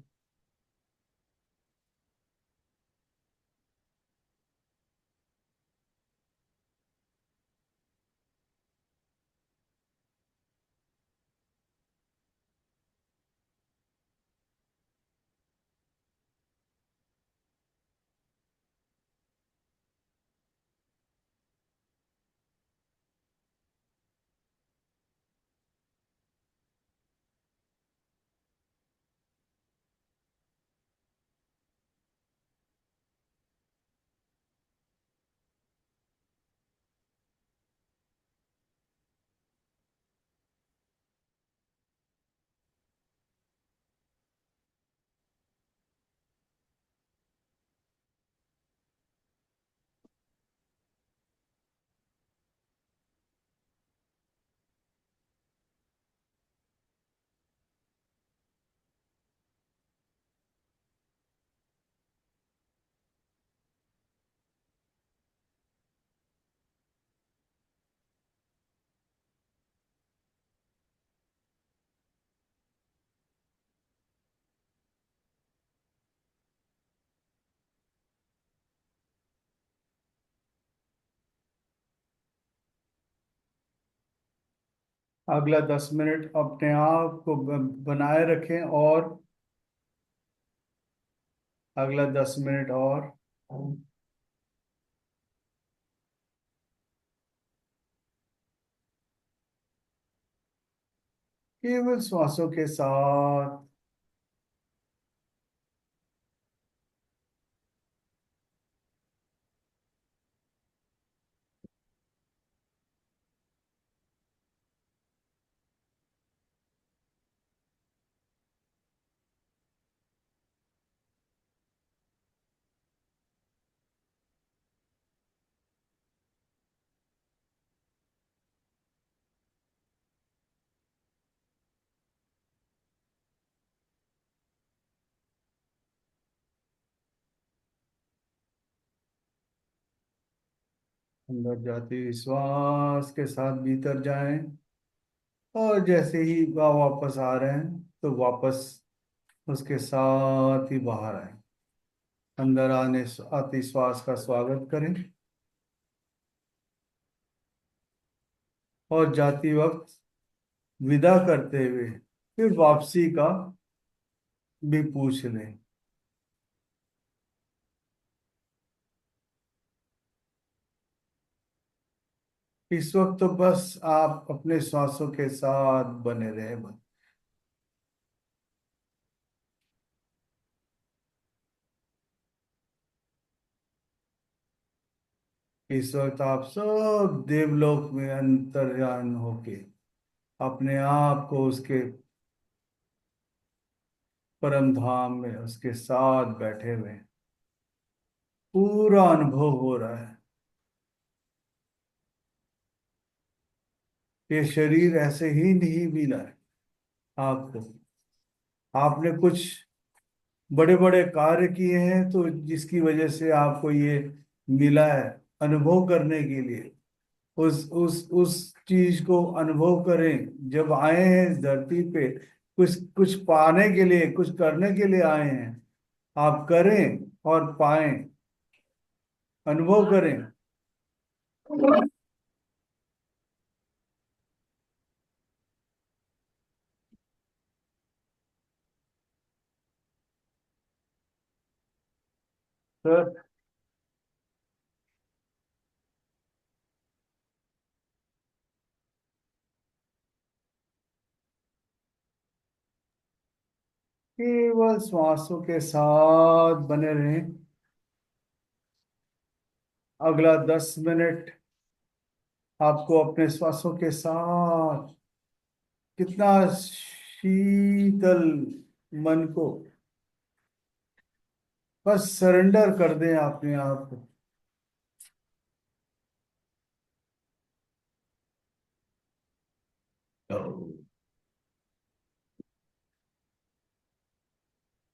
[SPEAKER 2] अगला 10 मिनट अपने आप को बनाए रखें, और अगला 10 मिनट और। केवल श्वासों के साथ। अंदर जाते हुए श्वास के साथ भीतर जाएं, और जैसे ही वह वापस आ रहे हैं तो वापस उसके साथ ही बाहर आए। अंदर आते श्वास का स्वागत करें, और जाती वक्त विदा करते हुए फिर वापसी का भी पूछ लें। इस वक्त तो बस आप अपने श्वासों के साथ बने रहे बस। इस वक्त आप सब देवलोक में अंतर्यान होके अपने आप को उसके परम धाम में उसके साथ बैठे हुए हैं। पूरा अनुभव हो रहा है। ये शरीर ऐसे ही नहीं मिला है आपको। आपने कुछ बड़े बड़े कार्य किए हैं तो जिसकी वजह से आपको ये मिला है, अनुभव करने के लिए। उस चीज को अनुभव करें। जब आए हैं इस धरती पे कुछ कुछ पाने के लिए, कुछ करने के लिए आए हैं। आप करें और पाएं, अनुभव करें। सर, केवल श्वासों के साथ बने रहें। अगला 10 मिनट आपको अपने श्वासों के साथ कितना शीतल मन को बस सरेंडर कर दें अपने आप को।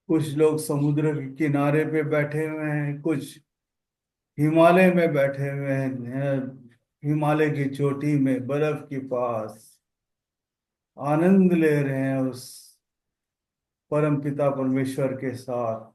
[SPEAKER 2] कुछ लोग समुद्र के किनारे पे बैठे हुए हैं, कुछ हिमालय में बैठे हुए हैं, हिमालय की चोटी में बर्फ के पास आनंद ले रहे हैं उस परम पिता परमेश्वर के साथ।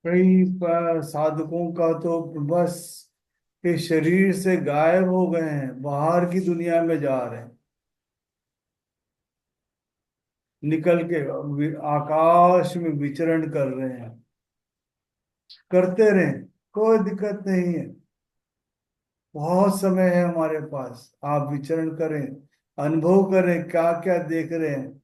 [SPEAKER 2] कई साधकों का तो बस इस शरीर से गायब हो गए हैं, बाहर की दुनिया में जा रहे हैं, निकल के आकाश में विचरण कर रहे हैं। करते रहें, कोई दिक्कत नहीं है, बहुत समय है हमारे पास। आप विचरण करें, अनुभव करें क्या क्या देख रहे हैं।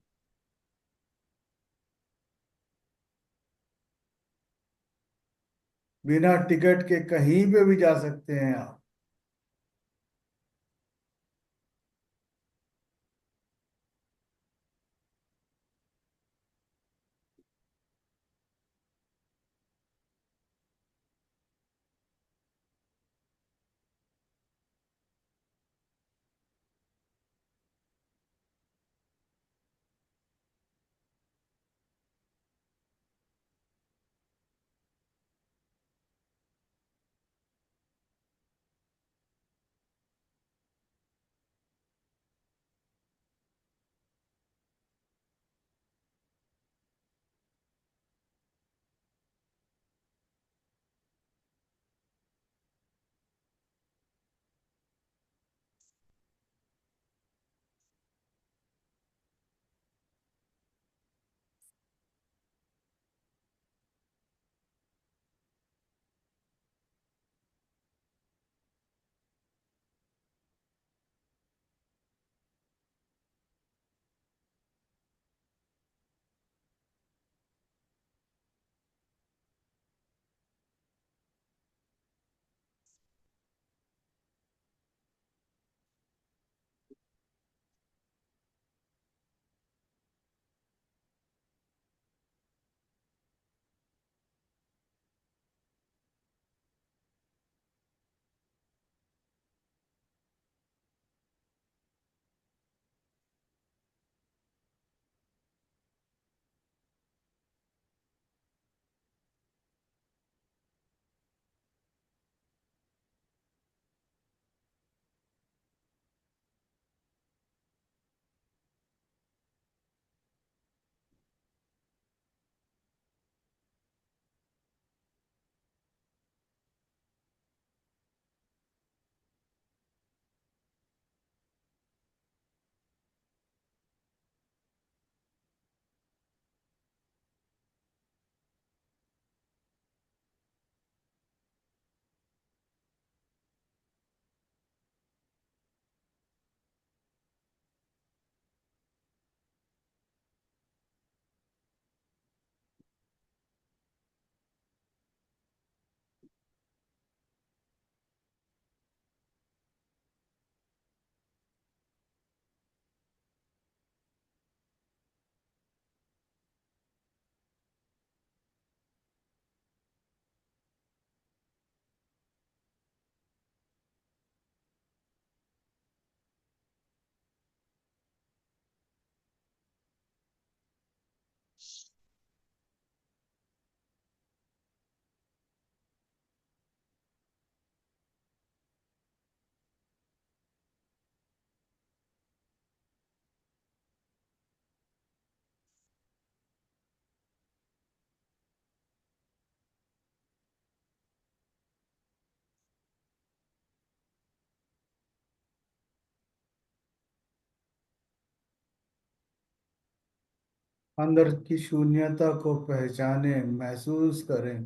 [SPEAKER 2] बिना टिकट के कहीं पे भी जा सकते हैं आप। अंदर की शून्यता को पहचाने, महसूस करें।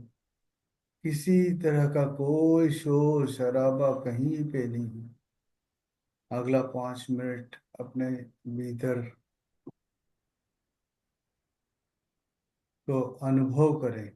[SPEAKER 2] किसी तरह का कोई शोर शराबा कहीं पे नहीं। अगला 5 मिनट अपने भीतर को अनुभव करें।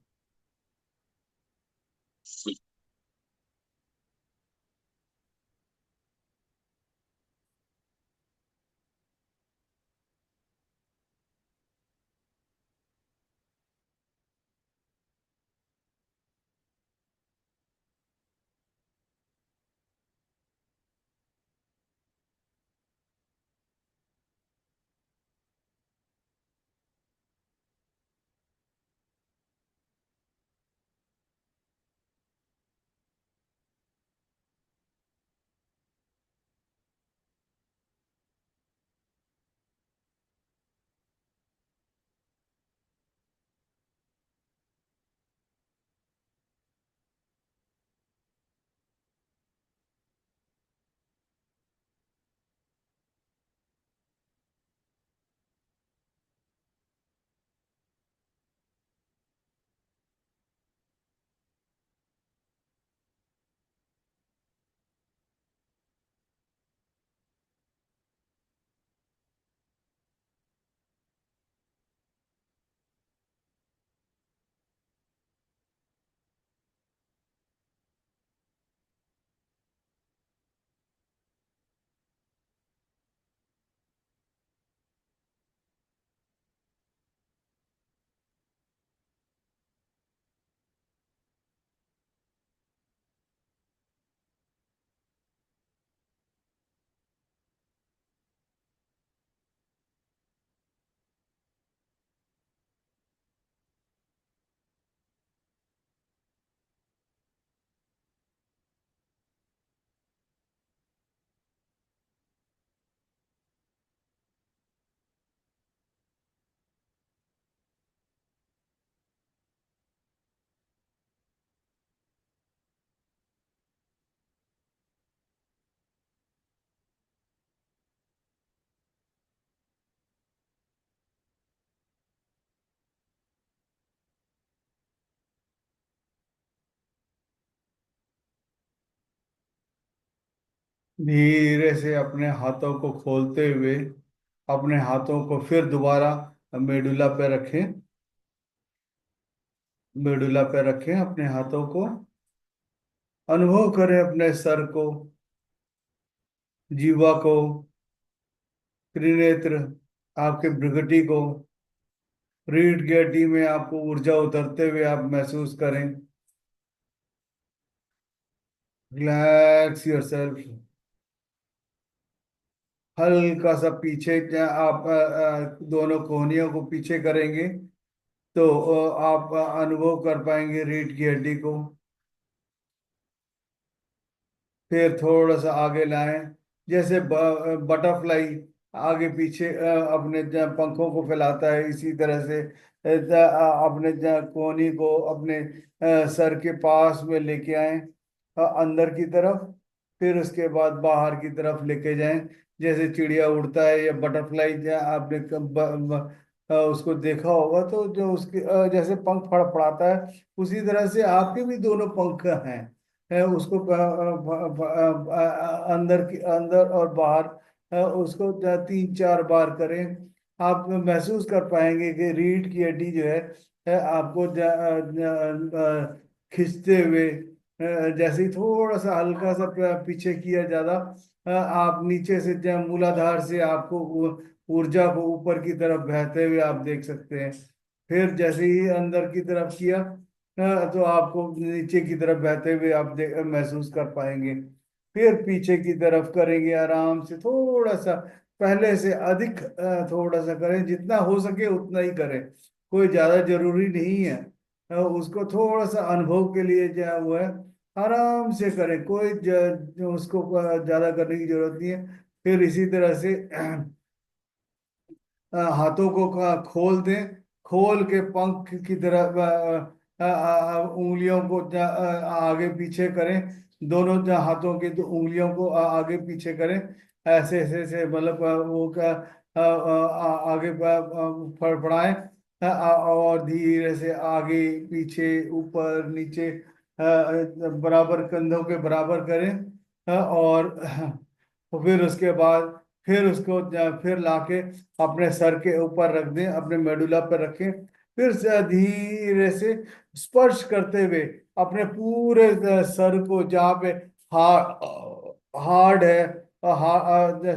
[SPEAKER 2] धीरे से अपने हाथों को खोलते हुए अपने हाथों को फिर दोबारा मेडुला पे रखें। मेडुला पे रखें अपने हाथों को। अनुभव करें अपने सर को, जीवा को, त्रिनेत्र, आपके भृगुटी को। रीढ़ की हड्डी में आपको ऊर्जा उतरते हुए आप महसूस करें। Relax yourself. हल्का सा पीछे आप दोनों कोहनियों को पीछे करेंगे तो आप अनुभव कर पाएंगे रीढ़ की हड्डी को। फिर थोड़ा सा आगे लाएं, जैसे बटरफ्लाई आगे पीछे अपने पंखों को फैलाता है, इसी तरह से अपने कोहनी को अपने सर के पास में लेके आए, अंदर की तरफ। फिर उसके बाद बाहर की तरफ लेके जाएं, जैसे चिड़िया उड़ता है या बटरफ्लाई आपने उसको देखा होगा तो जो उसके जैसे पंख फड़फड़ाता है, उसी तरह से आपके भी दोनों पंख हैं। उसको अंदर की अंदर और बाहर उसको 3-4 बार करें। आप महसूस कर पाएंगे कि रीढ़ की हड्डी जो है आपको खींचते हुए, जैसे ही थोड़ा सा हल्का सा पीछे किया ज्यादा, आप नीचे से मूलाधार से आपको ऊर्जा को ऊपर की तरफ बहते हुए आप देख सकते हैं। फिर जैसे ही अंदर की तरफ किया तो आपको नीचे की तरफ बहते हुए आप महसूस कर पाएंगे। फिर पीछे की तरफ करेंगे आराम से, थोड़ा सा पहले से अधिक थोड़ा सा करें, जितना हो सके उतना ही करें, कोई ज्यादा जरूरी नहीं है। उसको थोड़ा सा अनुभव के लिए जो है वो है, आराम से करें, कोई उसको ज्यादा करने की जरूरत नहीं है। फिर इसी तरह से हाथों को खोल दें। खोल के पंख की तरह उंगलियों को आगे पीछे करें। दोनों हाथों की तो उंगलियों को आगे पीछे करें, ऐसे ऐसे ऐसे, मतलब वो का आगे फड़फड़ाएं, और धीरे से आगे पीछे ऊपर नीचे बराबर, कंधों के बराबर करें। और फिर उसके बाद फिर उसको फिर लाके अपने सर के ऊपर रख दें, अपने मेडुला पर रखें। फिर से धीरे से स्पर्श करते हुए अपने पूरे सर को, जहाँ पे हार्ड है,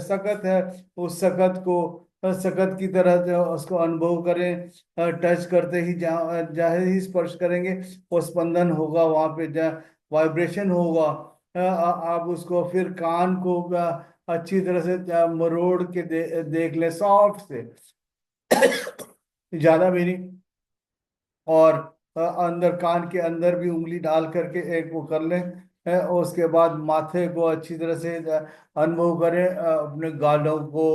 [SPEAKER 2] सख्त है, उस सख्त को सख्त की तरह जो उसको अनुभव करें। टच करते ही, जहाँ जहाँ ही स्पर्श करेंगे वो स्पंदन होगा, वहां पे जहाँ वाइब्रेशन होगा। आप उसको फिर कान को अच्छी तरह से मरोड़ के देख ले, सॉफ्ट से, ज्यादा भी नहीं। और अंदर कान के अंदर भी उंगली डाल करके एक वो कर लें। और उसके बाद माथे को अच्छी तरह से अनुभव करें, अपने गालों को,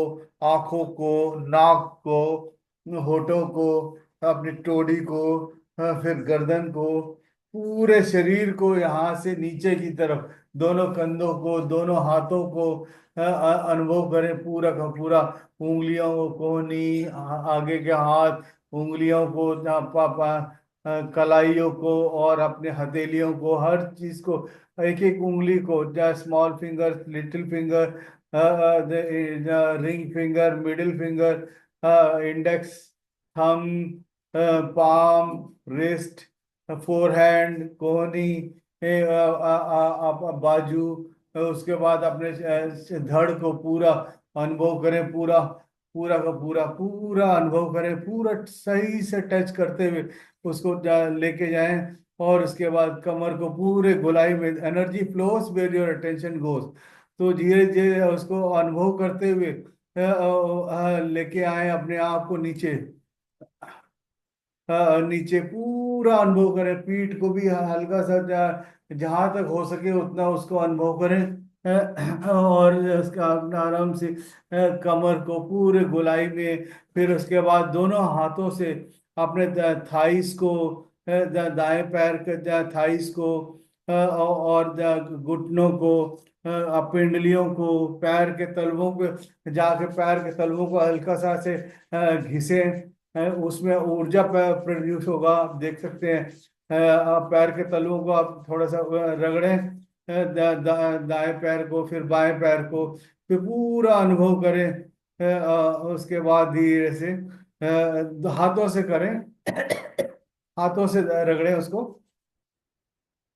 [SPEAKER 2] आंखों को, नाक को, होठों को, अपनी टोड़ी को, फिर गर्दन को, पूरे शरीर को, यहाँ से नीचे की तरफ दोनों कंधों को, दोनों हाथों को अनुभव करें, पूरा का पूरा। उंगलियों को, कोहनी, आगे के हाथ, उंगलियों को, कलाइयों को, और अपने हथेलियों को, हर चीज को, एक एक उंगली को, जहाँ small finger, little finger, ring finger, middle finger, index, थम, पाम, रिस्ट, फोरहैंड, कोहनी, बाजू। उसके बाद अपने धड़ को पूरा अनुभव करें, पूरा पूरा का पूरा पूरा अनुभव करें, पूरा सही से टच करते हुए उसको लेके जाएं। और उसके बाद कमर को पूरे गोलाई में, energy flows where your attention goes. तो धीरे धीरे उसको अनुभव करते हुए लेके आए अपने आप को नीचे। नीचे पूरा अनुभव करें, पीठ को भी हल्का सा, जहां तक हो सके उतना उसको अनुभव करें। और उसका अपना आराम से कमर को पूरे गोलाई में। फिर उसके बाद दोनों हाथों से अपने थाइस को, दाएं पैर के थाइस को, और घुटनों को, पिंडलियों को, पैर के तलवों पे जाके पैर के तलवों को हल्का सा से घिसे। उसमें ऊर्जा प्रोड्यूस होगा, आप देख सकते हैं। आप पैर के तलवों को आप थोड़ा सा रगड़ें, दाएं पैर को, फिर बाएं पैर को, फिर पूरा अनुभव करें। उसके बाद धीरे से हाथों से करें, हाथों से रगड़ें उसको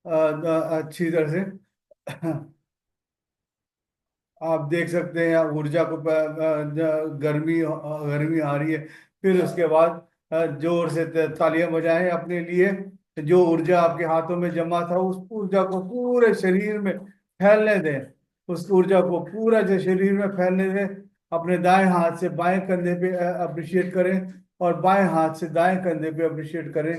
[SPEAKER 2] अच्छी तरह से। आप देख सकते हैं ऊर्जा को, गर्मी गर्मी आ रही है। फिर उसके बाद जोर से तालियां बजाएं अपने लिए। जो ऊर्जा आपके हाथों में जमा था, उस ऊर्जा को पूरे शरीर में फैलने दें। उस ऊर्जा को पूरा जो शरीर में फैलने दें। अपने दाएं हाथ से बाएं कंधे पे अप्रिशिएट करें, और बाएं हाथ से दाएं कंधे पे अप्रिशिएट करें।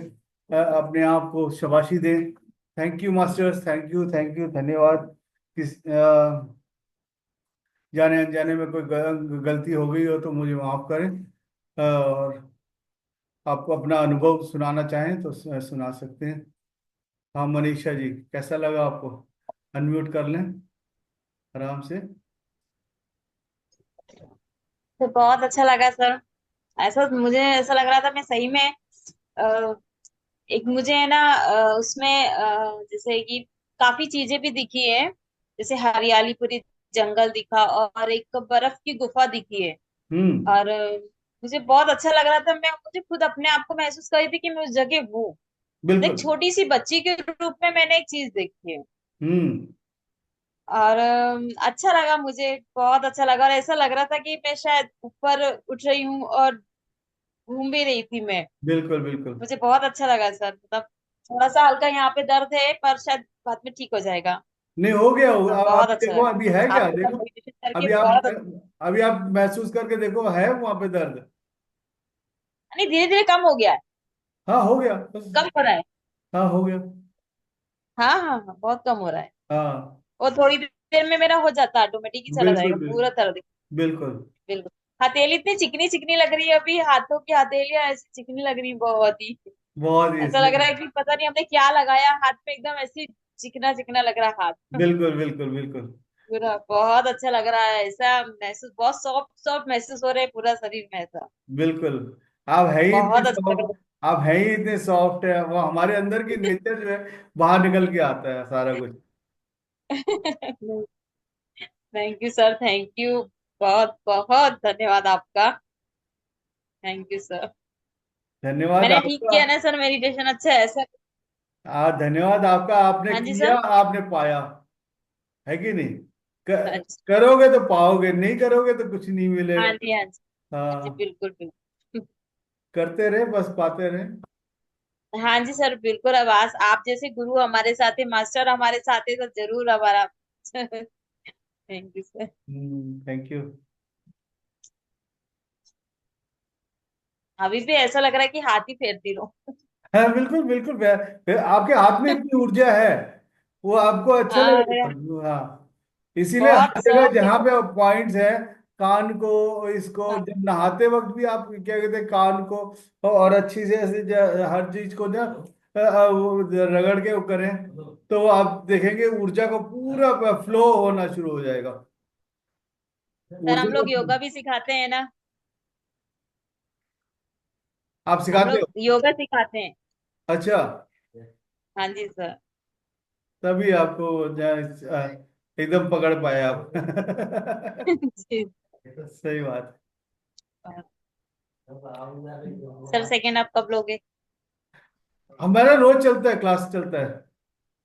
[SPEAKER 2] अपने आप को शाबाशी दें। Thank you masters, thank you, धन्यवाद। किस जाने अनजाने में कोई गलती हो गई हो तो मुझे माफ करें। और आपको अपना अनुभव सुनाना चाहें तो सुना सकते हैं। हाँ मनीषा जी, कैसा लगा आपको? अनम्यूट कर लें आराम से।
[SPEAKER 1] तो बहुत अच्छा लगा सर। ऐसा मुझे ऐसा लग रहा था मैं सही में अ, एक मुझे है ना उसमें जैसे कि काफी चीजें भी दिखी है। जैसे हरियाली, पूरी जंगल दिखा, और एक बर्फ की गुफा दिखी है।
[SPEAKER 2] हम्म।
[SPEAKER 1] और मुझे बहुत अच्छा लग रहा था। मैं मुझे खुद अपने आप को महसूस कर रही थी कि मैं उस जगह हूँ। तो एक
[SPEAKER 2] बिल्कुल।
[SPEAKER 1] छोटी सी बच्ची के रूप में मैंने एक चीज देखी है।
[SPEAKER 2] हम्म।
[SPEAKER 1] और अच्छा लगा, मुझे बहुत अच्छा लगा। और ऐसा लग रहा था कि मैं शायद ऊपर उठ रही हूँ और घूम भी रही थी मैं।
[SPEAKER 2] बिल्कुल बिल्कुल।
[SPEAKER 1] मुझे बहुत अच्छा लगा सर। मतलब थोड़ा सा हल्का यहाँ पे दर्द है, पर शायद बाद में ठीक हो जाएगा।
[SPEAKER 2] नहीं, हो गया होगा। अब
[SPEAKER 1] बहुत
[SPEAKER 2] आप
[SPEAKER 1] अच्छा
[SPEAKER 2] देखो,
[SPEAKER 1] लगा
[SPEAKER 2] अभी है क्या,
[SPEAKER 1] आपके साथ
[SPEAKER 2] देखो।
[SPEAKER 1] मेडिटेशन करके।
[SPEAKER 2] अभी
[SPEAKER 1] बहुत
[SPEAKER 2] आप अभी आप महसूस करके देखो, है वहां पे दर्द?
[SPEAKER 1] नहीं, धीरे धीरे कम हो गया है।
[SPEAKER 2] हाँ हो गया बस।
[SPEAKER 1] कम हो रहा है।
[SPEAKER 2] हाँ हो गया।
[SPEAKER 1] हाँ हाँ हाँ, बहुत कम हो रहा है।
[SPEAKER 2] हाँ
[SPEAKER 1] और थोड़ी देर में मेरा हो जाता है, ऑटोमेटिक ही चला
[SPEAKER 2] बिल्कुल
[SPEAKER 1] जाएगा पूरा दर्द।
[SPEAKER 2] बिल्कुल।
[SPEAKER 1] बिल्कुल। हथेली इतनी चिकनी चिकनी लग रही है अभी, हाथों की हथेलियां ऐसी चिकनी लग रही है बहुत ही।
[SPEAKER 2] बहुत ही
[SPEAKER 1] ऐसा लग रहा है कि पता नहीं हमने क्या लगाया हाथ में, एकदम ऐसी चिकना चिकना लग रहा है हाथ।
[SPEAKER 2] बिल्कुल बिल्कुल बिल्कुल।
[SPEAKER 1] पूरा बहुत अच्छा लग रहा है, ऐसा महसूस, बहुत सॉफ्ट सॉफ्ट महसूस हो रहा है पूरा शरीर में ऐसा।
[SPEAKER 2] बिल्कुल। आप है ही इतने
[SPEAKER 1] बहुत अच्छा लग
[SPEAKER 2] सॉफ्ट, आप है ही इतने सॉफ्ट है, वो हमारे अंदर की नेचर जो है बाहर निकल के आता है सारा कुछ।
[SPEAKER 1] रहा। Thank you sir, thank you. बहुत बहुत धन्यवाद आपका। Thank you sir.
[SPEAKER 2] धन्यवाद
[SPEAKER 1] मैंने ठीक
[SPEAKER 2] आपका।
[SPEAKER 1] किया ना सर, मेडिटेशन अच्छा है सर?
[SPEAKER 2] धन्यवाद आपका, आपने
[SPEAKER 1] हाँ जी
[SPEAKER 2] किया,
[SPEAKER 1] सर।
[SPEAKER 2] आपने पाया, है कि नहीं?
[SPEAKER 1] अच्छा।
[SPEAKER 2] करोगे तो पाओगे, नहीं करोगे तो कुछ नहीं
[SPEAKER 1] हाँ
[SPEAKER 2] मिलेगा।
[SPEAKER 1] जी, हाँ जी। हाँ जी,
[SPEAKER 2] हाँ,
[SPEAKER 1] बिल्कुल बिल्कुल।
[SPEAKER 2] करते रहे, बस पाते रहे।
[SPEAKER 1] हाँ जी सर, बिल्कुल। अब आज आप जैसे गुरु हमारे साथ है, मास्टर हमारे साथ है, तो जरूर हमारा। Thank you sir.
[SPEAKER 2] Thank you.
[SPEAKER 1] अभी भी ऐसा लग रहा है कि हाथ ही फेरती रहो।
[SPEAKER 2] हाँ बिल्कुल बिल्कुल, आपके हाथ में इतनी ऊर्जा है, वो आपको अच्छा
[SPEAKER 1] हाँ, मेरा
[SPEAKER 2] लगेगा। हाँ, इसीलिए
[SPEAKER 1] बहुत
[SPEAKER 2] हर जगह
[SPEAKER 1] सॉफ्ट है।
[SPEAKER 2] जहाँ पे पॉइंट्स है, कान को, इसको
[SPEAKER 1] हाँ,
[SPEAKER 2] जब नहाते वक्त भी आप क्या कहते हैं, कान को और अच्छी से ऐसे हर चीज को ना वो रगड़ के वो करें, तो आप देखेंगे ऊर्जा का पूरा फ्लो होना शुरू हो जाएगा।
[SPEAKER 1] सर
[SPEAKER 2] ऊर्जा
[SPEAKER 1] हम लोग
[SPEAKER 2] का
[SPEAKER 1] योगा भी सिखाते हैं ना?
[SPEAKER 2] आप
[SPEAKER 1] हम
[SPEAKER 2] सिखाते
[SPEAKER 1] लोग
[SPEAKER 2] हो?
[SPEAKER 1] योगा सिखाते हैं।
[SPEAKER 2] अच्छा,
[SPEAKER 1] हाँ जी सर।
[SPEAKER 2] तभी आपको एकदम पकड़ पाए आप।
[SPEAKER 1] जी।
[SPEAKER 2] सही बात।
[SPEAKER 1] सर सेकंड आप कब लोगे?
[SPEAKER 2] हमारा रोज चलता है, क्लास चलता है।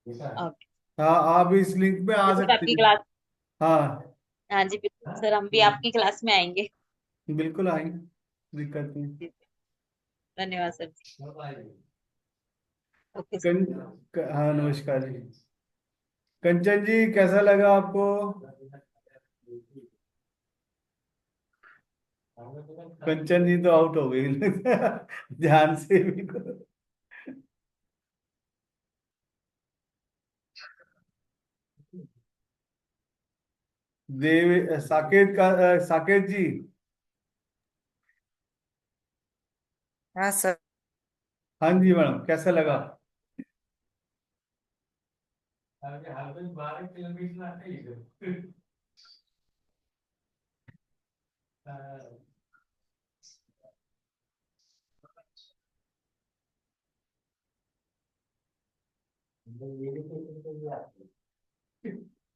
[SPEAKER 1] ओके।
[SPEAKER 2] हाँ, आप इस लिंक पे आ
[SPEAKER 1] जरूर
[SPEAKER 2] सकते
[SPEAKER 1] आपकी
[SPEAKER 2] हैं।
[SPEAKER 1] क्लास।
[SPEAKER 2] हाँ,
[SPEAKER 1] हाँ जी बिल्कुल सर, हम भी आपकी क्लास में आएंगे।
[SPEAKER 2] बिल्कुल आएंगे, दिक्कत नहीं।
[SPEAKER 1] जी, धन्यवाद सर जी। Okay sir.
[SPEAKER 2] हाँ, नमस्कार जी। कंचन जी, कैसा लगा आपको? कंचन जी तो आउट हो गई। ध्यान से भी देव साकेत का साकेत जी।
[SPEAKER 4] हाँ सर।
[SPEAKER 2] हाँ जी मैडम, कैसा लगा?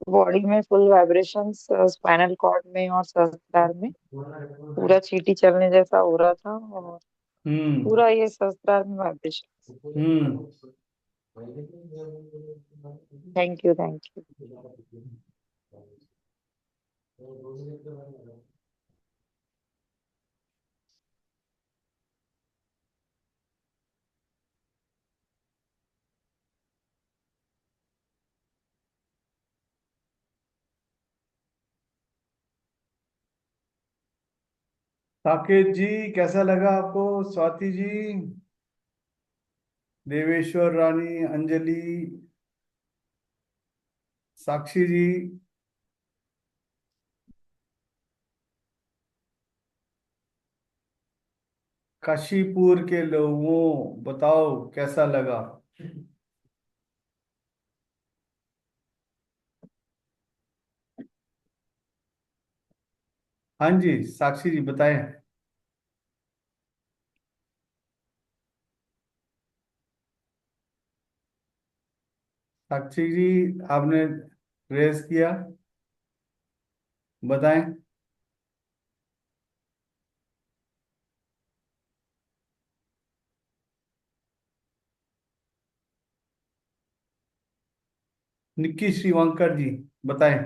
[SPEAKER 4] बॉडी में फुल वाइब्रेशंस, स्पाइनल कॉर्ड में और सहस्त्रार में पूरा चींटी चलने जैसा हो रहा था, और
[SPEAKER 2] हम्म।
[SPEAKER 4] पूरा ये सहस्त्रार में vibration.
[SPEAKER 2] Hmm.
[SPEAKER 4] Thank you, thank you.
[SPEAKER 2] Saket ji, कैसा लगा आपको? स्वाति जी, देवेश्वर रानी, अंजलि, साक्षी जी, काशीपुर के लोगों, बताओ कैसा लगा? हाँ जी, साक्षी जी बताएं। साक्षी जी, आपने रेस किया, बताएं। निक्की श्रीवांकर जी, बताएं।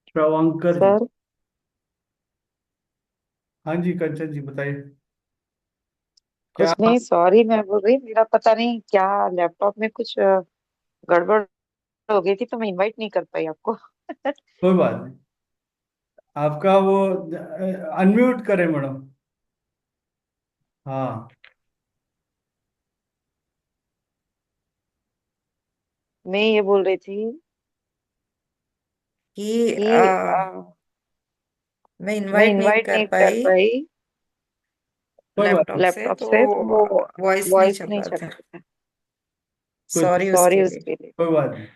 [SPEAKER 2] श्रवांकर जी।
[SPEAKER 4] सर
[SPEAKER 2] हाँ जी, कंचन जी बताइए। क्या?
[SPEAKER 4] कुछ नहीं, सॉरी, मैं बोल रही, मेरा पता नहीं क्या लैपटॉप में कुछ गड़बड़ हो गई थी, तो मैं इनवाइट नहीं कर पाई आपको।
[SPEAKER 2] कोई बात नहीं, आपका वो अनम्यूट करें मैडम। हाँ।
[SPEAKER 4] मैं ये बोल रही थी कि मैं
[SPEAKER 3] मैं
[SPEAKER 4] इनवाइट नहीं
[SPEAKER 3] इनवाइट
[SPEAKER 4] कर
[SPEAKER 3] नहीं कर
[SPEAKER 4] पाई
[SPEAKER 3] पाई कोई बात
[SPEAKER 4] लैपटॉप से,
[SPEAKER 3] लैपटॉप
[SPEAKER 4] तो
[SPEAKER 3] से, तो वो
[SPEAKER 4] वॉइस नहीं
[SPEAKER 3] वॉइस
[SPEAKER 4] चल
[SPEAKER 3] नहीं
[SPEAKER 4] रहा
[SPEAKER 3] चल
[SPEAKER 4] था।
[SPEAKER 3] रहा था। कुछ
[SPEAKER 4] सॉरी
[SPEAKER 3] सॉरी
[SPEAKER 4] उसके लिए।
[SPEAKER 3] उसके लिए। कोई बात नहीं।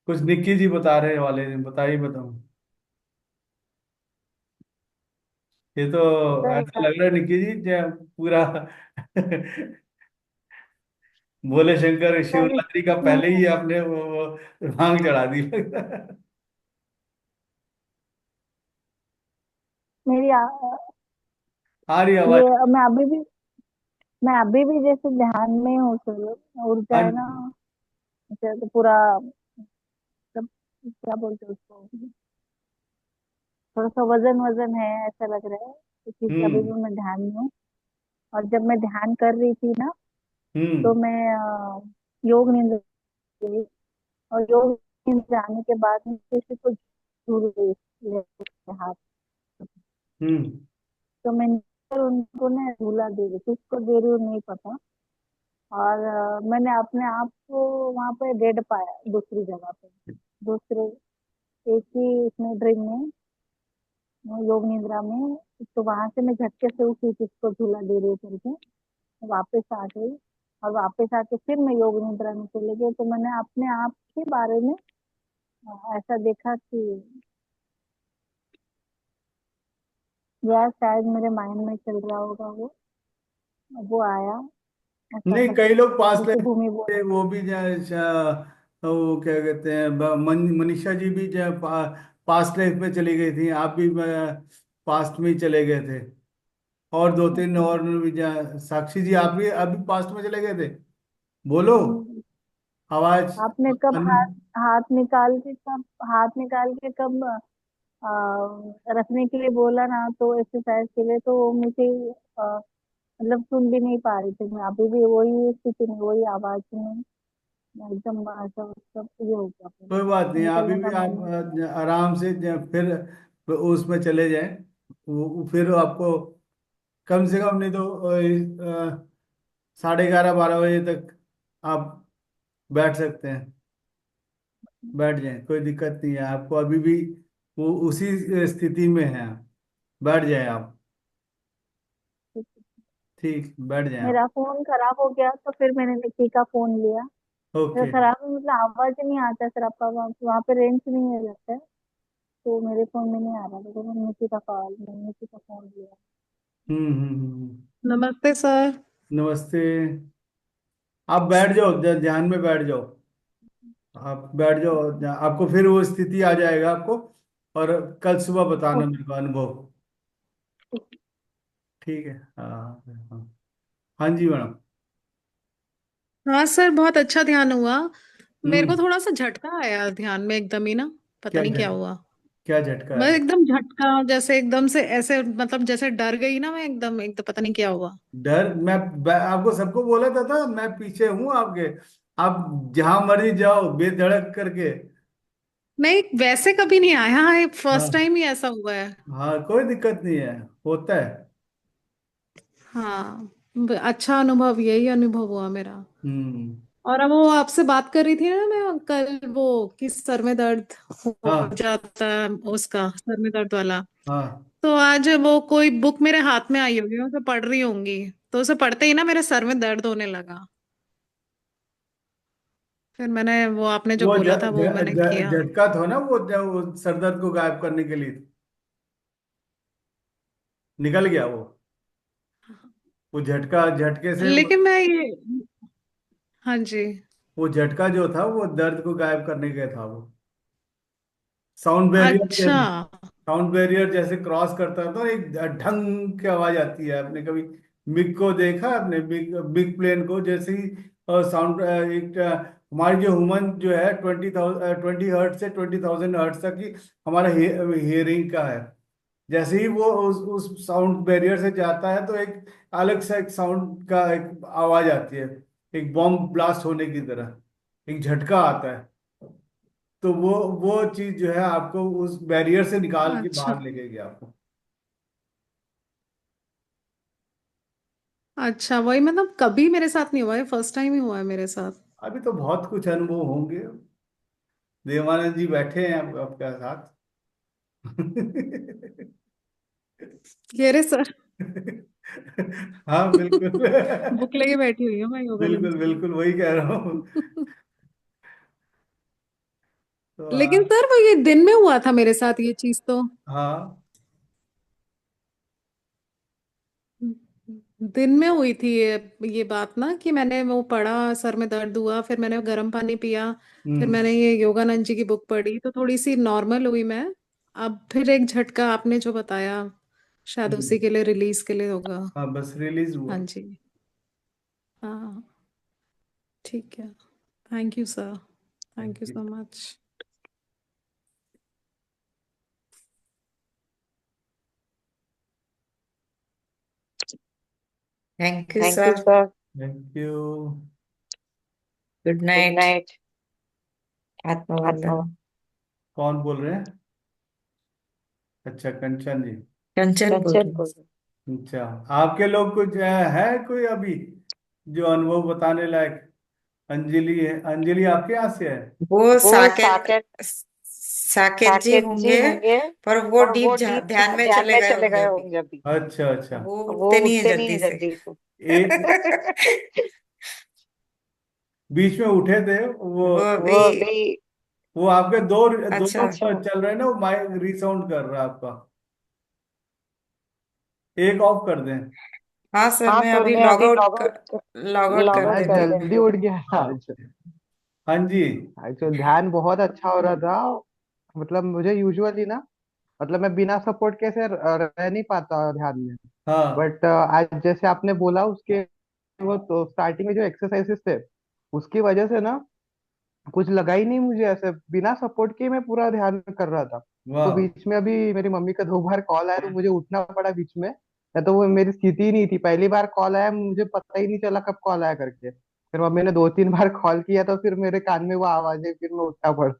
[SPEAKER 3] कुछ निक्की जी बता रहे वाले ने बताइए, बताओ। ये तो
[SPEAKER 4] सर
[SPEAKER 3] ऐसा लग रहा है निक्की जी पूरा भोले शंकर
[SPEAKER 4] सर
[SPEAKER 3] शिवरात्रि का पहले ही आपने वो भांग चढ़ा दी लगता है।
[SPEAKER 4] मेरी
[SPEAKER 3] आ रही आवाज।
[SPEAKER 4] ये मैं अभी भी जैसे ध्यान में हूँ सर, ऊर्जा
[SPEAKER 3] हाँ
[SPEAKER 4] है ना,
[SPEAKER 3] जी।
[SPEAKER 4] जैसे पूरा सब, क्या बोलते हैं उसको, थोड़ा सा वजन वजन है ऐसा लग रहा है, क्योंकि अभी
[SPEAKER 3] हम्म।
[SPEAKER 4] भी मैं ध्यान में हूँ। और जब मैं ध्यान कर रही थी ना, तो
[SPEAKER 3] हम्म।
[SPEAKER 4] मैं योग निंद्रा गई, और योग निंद्रा आने के बाद में किसी को झूल गई लेके हाथ।
[SPEAKER 3] हम्म।
[SPEAKER 4] तो मैं नीचे उनको ना झूला दे रही थी, उसको दे रही हूँ नहीं पता। और मैंने अपने आप को वहां पे डेड पाया, दूसरी जगह पे, दूसरे एक ही इसमें ड्रीम में, योग निद्रा में। तो वहां से मैं झटके से उठी, जिसको झूला दे रही करके वापस आ गई। और वापस आके फिर मैं योग निद्रा में चले गई, तो मैंने अपने आप के बारे में ऐसा देखा कि यार शायद मेरे माइंड में चल रहा होगा वो आया, ऐसा
[SPEAKER 3] नहीं,
[SPEAKER 4] सब
[SPEAKER 3] कई लोग पास
[SPEAKER 4] ऋषि
[SPEAKER 3] लाइफ
[SPEAKER 4] भूमि
[SPEAKER 3] से
[SPEAKER 4] बोला।
[SPEAKER 3] वो भी जो है, वो क्या कहते हैं, मनीषा जी भी जो है पास्ट लाइफ में चली गई थी, आप भी पास्ट में ही चले गए थे। और दो तीन
[SPEAKER 4] अच्छा।
[SPEAKER 3] और भी जो है, साक्षी जी आप भी अभी पास्ट में चले गए थे। बोलो,
[SPEAKER 4] हम्म,
[SPEAKER 3] आवाज।
[SPEAKER 4] आपने कब हाथ निकाल के कब रखने के लिए बोला ना, तो एक्सरसाइज के लिए, तो मुझे मतलब सुन भी नहीं पा रही थी मैं, अभी भी वही स्थिति में, वही आवाज में एकदम ऐसा सब ये हो गया, फिर
[SPEAKER 3] कोई बात नहीं, अभी
[SPEAKER 4] निकलने
[SPEAKER 3] भी
[SPEAKER 4] का मन
[SPEAKER 3] आप
[SPEAKER 4] नहीं कर रहा।
[SPEAKER 3] आराम से फिर उसमें चले जाएं। फिर आपको कम से कम नहीं तो 11:30 12 बजे तक आप बैठ सकते हैं। बैठ जाएं, कोई दिक्कत नहीं है आपको अभी भी। वो उसी स्थिति में है आप। बैठ जाएं आप।
[SPEAKER 4] ठीक है।
[SPEAKER 3] ठीक, बैठ जाएं आप।
[SPEAKER 4] मेरा फोन खराब हो गया, तो फिर मैंने निकी का फोन लिया। मेरा
[SPEAKER 3] ओके।
[SPEAKER 4] खराब है, मतलब आवाज ही नहीं आता सर, आपका वहाँ पे रेंज नहीं है लगता है, तो मेरे फोन में नहीं आ रहा, तो मैंने निकी का फोन लिया। नमस्ते सर।
[SPEAKER 3] नमस्ते। आप बैठ जाओ, ध्यान में बैठ जाओ। आप बैठ जाओ, आपको फिर वो स्थिति आ जाएगा आपको। और कल सुबह बताना मेरे को अनुभव। ठीक है। हाँ हाँ। हाँ जी मैडम।
[SPEAKER 5] हाँ सर, बहुत अच्छा ध्यान हुआ। मेरे को
[SPEAKER 3] हम्म।
[SPEAKER 5] थोड़ा सा झटका आया ध्यान में एकदम ही ना, पता
[SPEAKER 3] क्या
[SPEAKER 5] नहीं क्या
[SPEAKER 3] झट
[SPEAKER 5] हुआ।
[SPEAKER 3] क्या झटका
[SPEAKER 5] मैं
[SPEAKER 3] है?
[SPEAKER 5] एकदम झटका, जैसे एकदम से ऐसे, मतलब जैसे डर गई ना मैं एकदम, एकदम पता नहीं क्या हुआ।
[SPEAKER 3] डर, आपको सबको बोला था मैं पीछे हूं आपके। आप जहां मर्जी जाओ बेधड़क करके।
[SPEAKER 5] नहीं, वैसे कभी नहीं आया है, फर्स्ट
[SPEAKER 3] हाँ
[SPEAKER 5] टाइम ही ऐसा हुआ है।
[SPEAKER 3] हाँ, कोई दिक्कत नहीं है, होता है।
[SPEAKER 5] हाँ, अच्छा अनुभव, यही अनुभव हुआ मेरा।
[SPEAKER 3] हम्म।
[SPEAKER 5] और अब वो आपसे बात कर रही थी ना मैं कल, वो किस सर में दर्द हो
[SPEAKER 3] हाँ
[SPEAKER 5] जाता है, उसका सर में दर्द वाला।
[SPEAKER 3] हाँ।
[SPEAKER 5] तो आज वो कोई बुक मेरे हाथ में आई होगी, मैं उसे पढ़ रही होंगी, तो उसे पढ़ते ही ना मेरे सर में दर्द होने लगा। फिर मैंने वो आपने जो
[SPEAKER 3] वो
[SPEAKER 5] बोला था वो मैंने किया।
[SPEAKER 3] झटका था ना, वो सर दर्द को गायब करने के लिए निकल गया वो झटके से
[SPEAKER 5] लेकिन मैं ये, हाँ जी।
[SPEAKER 3] वो झटका जो था वो दर्द को गायब करने का था वो। साउंड बैरियर
[SPEAKER 5] अच्छा।
[SPEAKER 3] जैसे साउंड बैरियर जैसे क्रॉस करता है तो एक ढंग की आवाज आती है। आपने कभी मिग को देखा? आपने बिग बिग प्लेन को जैसे ही साउंड एक हमारी जो ह्यूमन जो है 20 हर्ट्ज से 20,000 हर्ट्ज तक की हमारा हियरिंग का है। जैसे ही वो उस साउंड बैरियर से जाता है तो एक अलग सा एक साउंड का एक आवाज आती है, एक बॉम्ब ब्लास्ट होने की तरह एक झटका आता है। तो वो चीज जो है आपको उस बैरियर से निकाल के
[SPEAKER 5] अच्छा।
[SPEAKER 3] बाहर लेके गया आपको।
[SPEAKER 5] अच्छा, वही मतलब कभी मेरे साथ नहीं हुआ है, फर्स्ट टाइम ही हुआ है मेरे साथ।
[SPEAKER 3] अभी तो बहुत कुछ अनुभव होंगे। देवानंद जी बैठे हैं आपके साथ।
[SPEAKER 5] ये रे सर,
[SPEAKER 3] हाँ बिल्कुल।
[SPEAKER 5] बुक लेके बैठी हुई हूँ मैं योगानंद
[SPEAKER 3] बिल्कुल
[SPEAKER 5] जी
[SPEAKER 3] बिल्कुल वही कह रहा हूँ।
[SPEAKER 5] की।
[SPEAKER 3] तो
[SPEAKER 5] लेकिन सर वो ये दिन में हुआ था मेरे साथ ये चीज तो।
[SPEAKER 3] हाँ।
[SPEAKER 5] दिन में हुई थी ये बात ना, कि मैंने वो पढ़ा, सर में दर्द हुआ, फिर मैंने गर्म पानी पिया, फिर
[SPEAKER 3] हम्म
[SPEAKER 5] मैंने ये योगानंद जी की बुक पढ़ी तो थोड़ी सी नॉर्मल हुई मैं। अब फिर एक झटका आपने जो बताया, शायद उसी
[SPEAKER 3] हम्म।
[SPEAKER 5] के लिए, रिलीज के लिए होगा।
[SPEAKER 3] हाँ बस रिलीज
[SPEAKER 5] हाँ
[SPEAKER 3] हुआ।
[SPEAKER 5] जी। हाँ, ठीक है। Thank you sir, thank you
[SPEAKER 3] thank you.
[SPEAKER 5] So much.
[SPEAKER 6] Thank you
[SPEAKER 4] thank you
[SPEAKER 6] sir.
[SPEAKER 4] Sir.
[SPEAKER 3] Thank you.
[SPEAKER 6] Good
[SPEAKER 4] good
[SPEAKER 6] night.
[SPEAKER 4] Night.
[SPEAKER 6] आत्मवंदन।
[SPEAKER 4] आत्मा।
[SPEAKER 3] कौन बोल रहे हैं? अच्छा कंचन जी।
[SPEAKER 6] कंचन बोल
[SPEAKER 4] कंचन
[SPEAKER 6] रही हूँ।
[SPEAKER 4] बोल रही
[SPEAKER 3] अच्छा, आपके लोग कुछ है कोई अभी जो अनुभव बताने लायक? अंजलि है, अंजलि आपके यहाँ से है?
[SPEAKER 6] वो
[SPEAKER 4] वो
[SPEAKER 6] साकेत,
[SPEAKER 4] साकेत।
[SPEAKER 6] साकेत जी
[SPEAKER 4] साकेत जी
[SPEAKER 6] होंगे,
[SPEAKER 4] होंगे,
[SPEAKER 6] पर वो
[SPEAKER 4] पर
[SPEAKER 6] डीप
[SPEAKER 4] वो डीप
[SPEAKER 6] ध्यान में
[SPEAKER 4] ध्यान
[SPEAKER 6] चले
[SPEAKER 4] में
[SPEAKER 6] गए
[SPEAKER 4] चले
[SPEAKER 6] होंगे
[SPEAKER 4] गए
[SPEAKER 6] अभी।
[SPEAKER 4] होंगे अभी।
[SPEAKER 3] अच्छा अच्छा।
[SPEAKER 6] वो
[SPEAKER 4] वो
[SPEAKER 6] उठते नहीं है
[SPEAKER 4] उठते नहीं
[SPEAKER 6] जल्दी
[SPEAKER 4] है
[SPEAKER 6] से।
[SPEAKER 4] जल्दी से।
[SPEAKER 3] एक बीच में उठे थे वो
[SPEAKER 6] वो
[SPEAKER 4] वो
[SPEAKER 6] अभी।
[SPEAKER 4] अभी।
[SPEAKER 3] वो आपके दो
[SPEAKER 6] अच्छा।
[SPEAKER 3] दोनों चल रहे हैं ना, वो माइक रिसाउंड कर रहा है आपका। एक ऑफ कर दें।
[SPEAKER 6] हाँ सर,
[SPEAKER 4] हाँ
[SPEAKER 6] मैं
[SPEAKER 4] सर,
[SPEAKER 6] अभी
[SPEAKER 4] मैं अभी
[SPEAKER 6] लॉग आउट
[SPEAKER 4] लॉग
[SPEAKER 6] कर
[SPEAKER 4] आउट
[SPEAKER 7] मैं
[SPEAKER 6] देती
[SPEAKER 4] कर
[SPEAKER 6] हूँ।
[SPEAKER 7] जल्दी
[SPEAKER 4] देती हूँ।
[SPEAKER 7] उठ गया था आज।
[SPEAKER 3] हाँ जी।
[SPEAKER 7] एक्चुअली ध्यान बहुत अच्छा हो रहा था। मतलब मुझे यूजुअली ना, मतलब मैं बिना सपोर्ट के से रह नहीं पाता ध्यान में।
[SPEAKER 3] हाँ
[SPEAKER 7] बट आज जैसे आपने बोला, उसके वो तो स्टार्टिंग में जो एक्सरसाइजेस थे, उसकी वजह से ना कुछ लगा ही नहीं मुझे, ऐसे बिना सपोर्ट के मैं पूरा ध्यान कर रहा था। तो
[SPEAKER 3] वाह।
[SPEAKER 7] बीच में अभी मेरी मम्मी का 2 बार कॉल आया तो मुझे उठना पड़ा बीच में, या तो वो मेरी स्थिति ही नहीं थी। पहली बार कॉल आया, मुझे पता ही नहीं चला कब कॉल आया करके। फिर मम्मी ने 2-3 बार कॉल किया तो फिर मेरे कान में वो आवाज है, फिर मैं उठा पड़ा।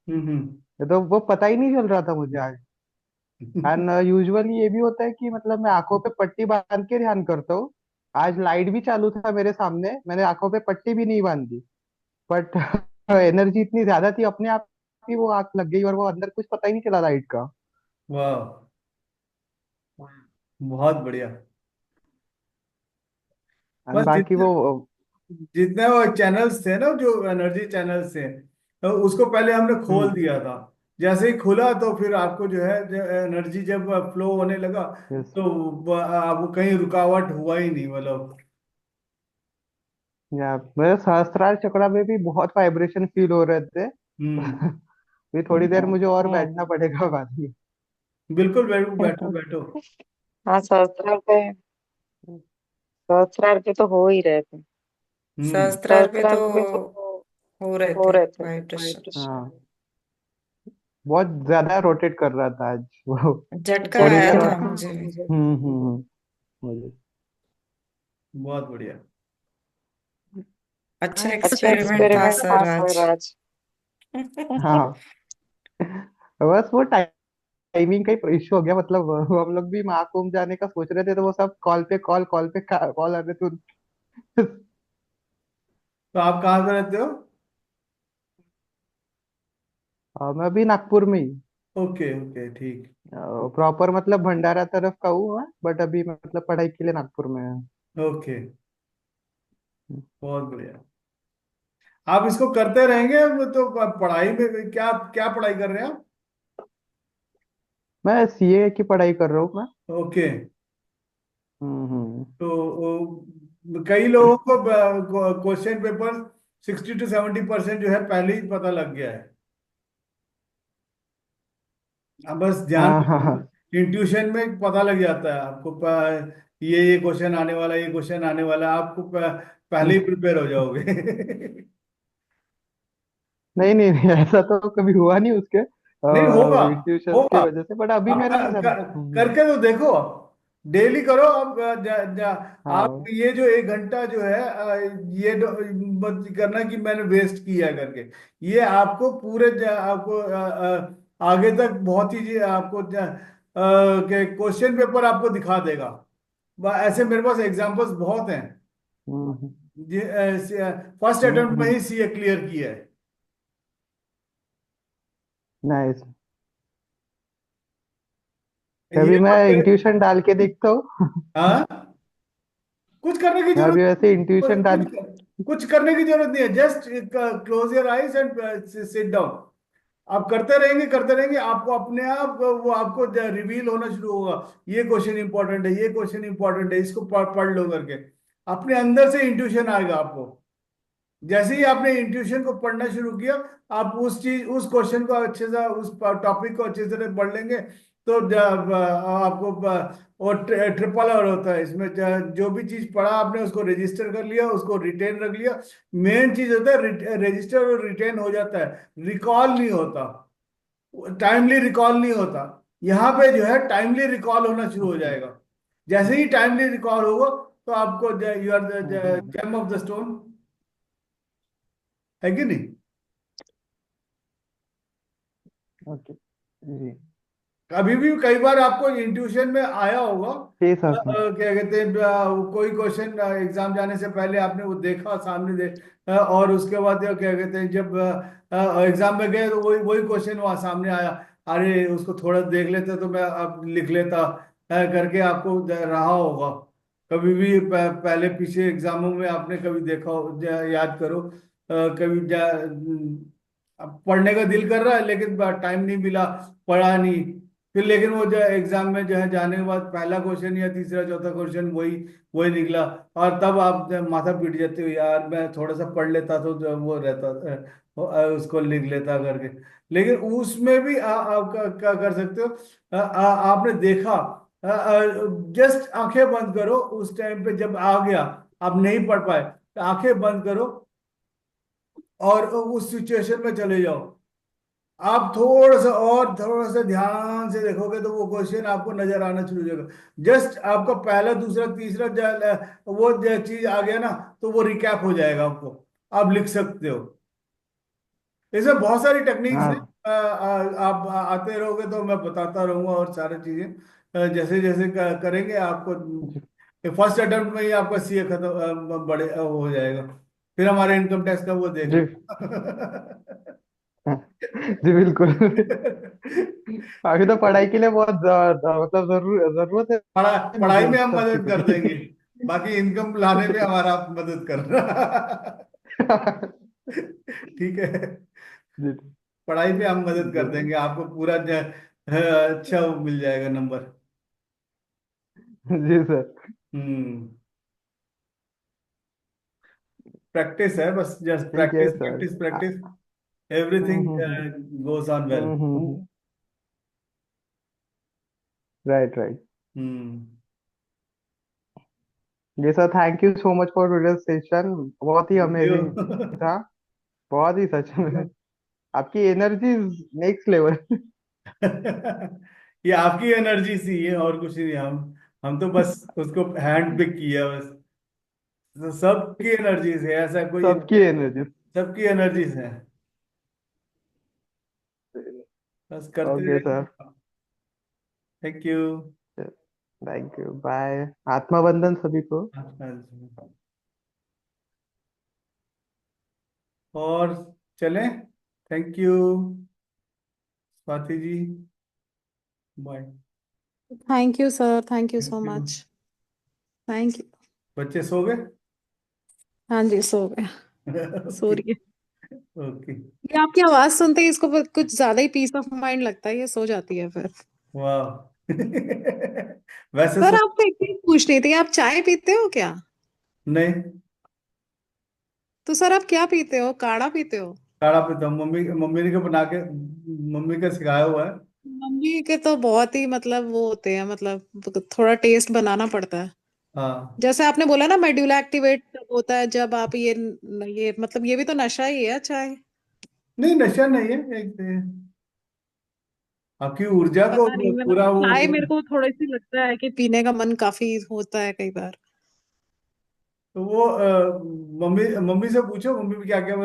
[SPEAKER 3] हम्म।
[SPEAKER 7] तो वो पता ही नहीं चल रहा था मुझे आज। एंड यूजुअली ये भी होता है कि मतलब मैं आंखों पे पट्टी बांध के ध्यान करता हूँ। आज लाइट भी चालू था मेरे सामने, मैंने आंखों पे पट्टी भी नहीं बांधी, बट एनर्जी इतनी ज्यादा थी, अपने आप ही वो आंख लग गई और वो अंदर कुछ पता ही नहीं चला लाइट का।
[SPEAKER 3] वाह, बहुत बढ़िया।
[SPEAKER 7] एंड
[SPEAKER 3] बस
[SPEAKER 7] बाकी
[SPEAKER 3] जितने
[SPEAKER 7] वो
[SPEAKER 3] जितने वो चैनल्स थे ना, जो एनर्जी चैनल्स थे, तो उसको पहले हमने खोल
[SPEAKER 7] हम्म।
[SPEAKER 3] दिया था। जैसे ही खुला तो फिर आपको जो है एनर्जी जब फ्लो होने लगा,
[SPEAKER 7] यस।
[SPEAKER 3] तो आपको कहीं रुकावट हुआ ही नहीं, मतलब।
[SPEAKER 7] या मेरे सहस्त्रार चक्र में भी बहुत वाइब्रेशन फील हो रहे थे।
[SPEAKER 3] हम्म।
[SPEAKER 7] भी थोड़ी देर मुझे और बैठना पड़ेगा बाद में।
[SPEAKER 3] बिल्कुल बैठो बैठो बैठो।
[SPEAKER 4] हाँ, सहस्त्रार पे। सहस्त्रार पे तो हो ही रहे थे।
[SPEAKER 3] हम्म।
[SPEAKER 6] सहस्त्रार पे तो
[SPEAKER 4] सहस्त्रार पे तो
[SPEAKER 6] हो रहे
[SPEAKER 4] हो
[SPEAKER 6] थे
[SPEAKER 4] रहे थे
[SPEAKER 6] वाइब्रेशन।
[SPEAKER 7] हाँ, बहुत ज्यादा रोटेट कर रहा था आज वो।
[SPEAKER 6] झटका
[SPEAKER 7] थोड़ी
[SPEAKER 6] आया
[SPEAKER 7] देर और।
[SPEAKER 6] था मुझे भी।
[SPEAKER 7] मुझे।
[SPEAKER 3] बहुत बढ़िया।
[SPEAKER 6] अच्छा
[SPEAKER 4] अच्छा
[SPEAKER 6] एक्सपेरिमेंट था
[SPEAKER 4] एक्सपेरिमेंट था
[SPEAKER 6] सर आज।
[SPEAKER 4] सर आज।
[SPEAKER 7] हाँ, बस वो टाइमिंग का ही इश्यू हो गया। मतलब वो हम लोग भी महाकुंभ जाने का सोच रहे थे, तो वो सब कॉल पे कॉल आ रहे थे।
[SPEAKER 3] तो आप कहाँ पे रहते हो?
[SPEAKER 7] मैं अभी नागपुर में ही।
[SPEAKER 3] ओके ओके ठीक।
[SPEAKER 7] प्रॉपर मतलब भंडारा तरफ का हूँ मैं, बट अभी मैं मतलब पढ़ाई के लिए नागपुर में है।
[SPEAKER 3] ओके, बहुत बढ़िया। आप इसको करते रहेंगे वो तो? पढ़ाई में क्या क्या पढ़ाई कर रहे हैं आप?
[SPEAKER 7] मैं सीए की पढ़ाई कर रहा हूँ मैं।
[SPEAKER 3] ओके।
[SPEAKER 7] हम्म।
[SPEAKER 3] तो कई लोगों को क्वेश्चन पेपर 60 to 70% जो है पहले ही पता लग गया है। अब बस ध्यान,
[SPEAKER 7] हाँ हाँ हाँ।
[SPEAKER 3] इंट्यूशन में पता लग जाता है आपको। ये क्वेश्चन आने वाला, ये क्वेश्चन आने वाला, आपको पहले ही प्रिपेयर हो जाओगे।
[SPEAKER 7] नहीं नहीं नहीं, ऐसा तो कभी हुआ नहीं उसके
[SPEAKER 3] नहीं होगा,
[SPEAKER 7] इंट्यूशन की
[SPEAKER 3] होगा।
[SPEAKER 7] वजह से, बट अभी
[SPEAKER 3] आप
[SPEAKER 7] मेरा ऐसा।
[SPEAKER 3] करके तो देखो, डेली करो। अब आप
[SPEAKER 7] हाँ।
[SPEAKER 3] ये जो 1 घंटा जो है, ये मत करना कि मैंने वेस्ट किया करके। ये आपको पूरे आपको आगे तक बहुत ही आपको क्वेश्चन पेपर आपको दिखा देगा। ऐसे मेरे पास एग्जांपल्स बहुत हैं।
[SPEAKER 7] हम्म
[SPEAKER 3] फर्स्ट
[SPEAKER 7] हम्म
[SPEAKER 3] अटेम्प्ट में
[SPEAKER 7] हम्म
[SPEAKER 3] ही सीए क्लियर किया है।
[SPEAKER 7] नाइस।
[SPEAKER 2] ये
[SPEAKER 7] कभी मैं
[SPEAKER 2] मत
[SPEAKER 7] इंट्यूशन डाल के देखता हूँ।
[SPEAKER 2] हाँ, कुछ करने की
[SPEAKER 7] मैं
[SPEAKER 2] जरूरत
[SPEAKER 7] अभी वैसे इंट्यूशन डाल।
[SPEAKER 2] कुछ कुछ करने की जरूरत नहीं है। Just close your eyes and sit down. आप करते रहेंगे, आपको अपने आप वो आपको रिवील होना शुरू होगा। ये क्वेश्चन इंपॉर्टेंट है, ये क्वेश्चन इंपॉर्टेंट है, इसको पढ़ लो करके अपने अंदर से इंट्यूशन आएगा आपको। जैसे ही आपने इंट्यूशन को पढ़ना शुरू किया, आप उस क्वेश्चन को अच्छे से, उस टॉपिक को अच्छे से पढ़ लेंगे, तो आपको और ट्रिपल और होता है इसमें। जो भी चीज पढ़ा आपने उसको रजिस्टर कर लिया, उसको रिटेन रख लिया। मेन चीज होता है रजिस्टर और रिटेन हो जाता है, रिकॉल नहीं होता, टाइमली रिकॉल नहीं होता। यहाँ पे जो है टाइमली रिकॉल होना शुरू हो
[SPEAKER 7] ओके।
[SPEAKER 2] जाएगा। जैसे ही टाइमली रिकॉल होगा, तो आपको you are the
[SPEAKER 7] hmm.
[SPEAKER 2] Gem of the stone, है कि नहीं?
[SPEAKER 7] ओके जी।
[SPEAKER 2] अभी भी कई बार आपको इंट्यूशन में आया होगा।
[SPEAKER 7] जी सर।
[SPEAKER 2] क्या कहते हैं, कोई क्वेश्चन एग्जाम जाने से पहले आपने वो देखा सामने और उसके बाद क्या कहते हैं, जब एग्जाम में गए तो वही वही क्वेश्चन वहां सामने आया। अरे उसको थोड़ा देख लेते तो मैं अब लिख लेता, करके आपको रहा होगा। कभी भी पहले पीछे एग्जामों में आपने कभी देखा याद करो, कभी अब पढ़ने का दिल कर रहा है लेकिन टाइम नहीं मिला, पढ़ा नहीं। फिर लेकिन वो जो एग्जाम में जो है जाने के बाद पहला क्वेश्चन या तीसरा चौथा क्वेश्चन वही वही निकला, और तब आप माथा पीट जाते हो, यार मैं थोड़ा सा पढ़ लेता तो जो वो रहता, उसको लिख लेता करके। लेकिन उसमें भी आप क्या कर सकते हो, आपने देखा, जस्ट आंखें बंद करो उस टाइम पे जब आ गया, आप नहीं पढ़ पाए, तो आंखें बंद करो और उस सिचुएशन में चले जाओ। आप थोड़ा सा ध्यान से देखोगे तो वो क्वेश्चन आपको नजर आना शुरू हो जाएगा। जस्ट आपका पहला दूसरा तीसरा वो चीज आ गया ना, तो वो रिकैप हो जाएगा आपको, आप लिख सकते हो। इसमें बहुत सारी टेक्निक्स हैं।
[SPEAKER 7] हाँ
[SPEAKER 2] आप आते रहोगे तो मैं बताता रहूंगा और सारी चीजें जैसे जैसे करेंगे आपको।
[SPEAKER 7] जी।
[SPEAKER 2] फर्स्ट अटेम्प्ट में ही आपका सीए खत्म, बड़े हो जाएगा। फिर हमारे इनकम टैक्स का वो देख
[SPEAKER 7] जी।
[SPEAKER 2] लो।
[SPEAKER 7] जी बिल्कुल। अभी तो पढ़ाई के लिए बहुत मतलब जरूरत है
[SPEAKER 2] पढ़ाई
[SPEAKER 7] मुझे
[SPEAKER 2] में
[SPEAKER 7] उस
[SPEAKER 2] हम
[SPEAKER 7] सब की
[SPEAKER 2] मदद कर देंगे,
[SPEAKER 7] थोड़ी।
[SPEAKER 2] बाकी इनकम लाने में हमारा आप मदद करना। ठीक है,
[SPEAKER 7] जी।
[SPEAKER 2] पढ़ाई पे हम मदद
[SPEAKER 7] जी
[SPEAKER 2] कर देंगे, आपको पूरा अच्छा वो मिल जाएगा नंबर।
[SPEAKER 7] जी सर।
[SPEAKER 2] हम्म, प्रैक्टिस है बस, जस्ट
[SPEAKER 7] ठीक है
[SPEAKER 2] practice
[SPEAKER 7] sir.
[SPEAKER 2] Practice practice, everything
[SPEAKER 7] hmm.
[SPEAKER 2] Goes on well.
[SPEAKER 7] Right right.
[SPEAKER 2] Hmm.
[SPEAKER 7] जी sir, thank you so much for today session. बहुत ही
[SPEAKER 2] थैंक यू।
[SPEAKER 7] अमेजिंग था। बहुत ही सच में। आपकी एनर्जी नेक्स्ट लेवल।
[SPEAKER 2] ये आपकी एनर्जी सी है और कुछ नहीं। हम तो बस उसको हैंड पिक किया बस। तो सबकी एनर्जीज है, ऐसा कोई
[SPEAKER 7] सबकी एनर्जी।
[SPEAKER 2] सबकी एनर्जीज है, बस करते
[SPEAKER 7] ओके सर।
[SPEAKER 2] रहिए। Thank you.
[SPEAKER 7] Thank you, bye. आत्मा बंधन सभी को।
[SPEAKER 2] और चलें, thank you Swati ji, bye.
[SPEAKER 5] Thank you sir, thank you so
[SPEAKER 2] thank you.
[SPEAKER 5] Much. Thank you.
[SPEAKER 2] बच्चे सो गए?
[SPEAKER 5] हाँ जी, सो गए। So
[SPEAKER 2] okay.
[SPEAKER 5] रही है।
[SPEAKER 2] ओके।
[SPEAKER 5] ये आपकी आवाज सुनते ही इसको कुछ ज्यादा ही पीस ऑफ माइंड लगता है, ये सो जाती है फिर।
[SPEAKER 2] वाह। वैसे
[SPEAKER 5] सर
[SPEAKER 2] सो
[SPEAKER 5] आपको एक चीज पूछनी थी, आप चाय पीते हो क्या?
[SPEAKER 2] नहीं,
[SPEAKER 5] तो सर आप क्या पीते हो, काढ़ा पीते हो?
[SPEAKER 2] काढ़ा पीता हूँ, मम्मी मम्मी ने बना के, मम्मी का सिखाया हुआ है।
[SPEAKER 5] मम्मी के तो बहुत ही मतलब वो होते हैं, मतलब थोड़ा टेस्ट बनाना पड़ता है।
[SPEAKER 2] हाँ,
[SPEAKER 5] जैसे आपने बोला ना मेड्यूला एक्टिवेट होता है जब आप ये मतलब ये भी तो नशा ही है चाय।
[SPEAKER 2] नहीं नशा नहीं है, एक आपकी ऊर्जा को
[SPEAKER 5] पता नहीं, मतलब
[SPEAKER 2] पूरा वो
[SPEAKER 5] चाय मेरे को थोड़ी सी लगता है कि पीने का मन काफी होता है कई बार।
[SPEAKER 2] तो वो मम्मी मम्मी से पूछो, मम्मी भी क्या क्या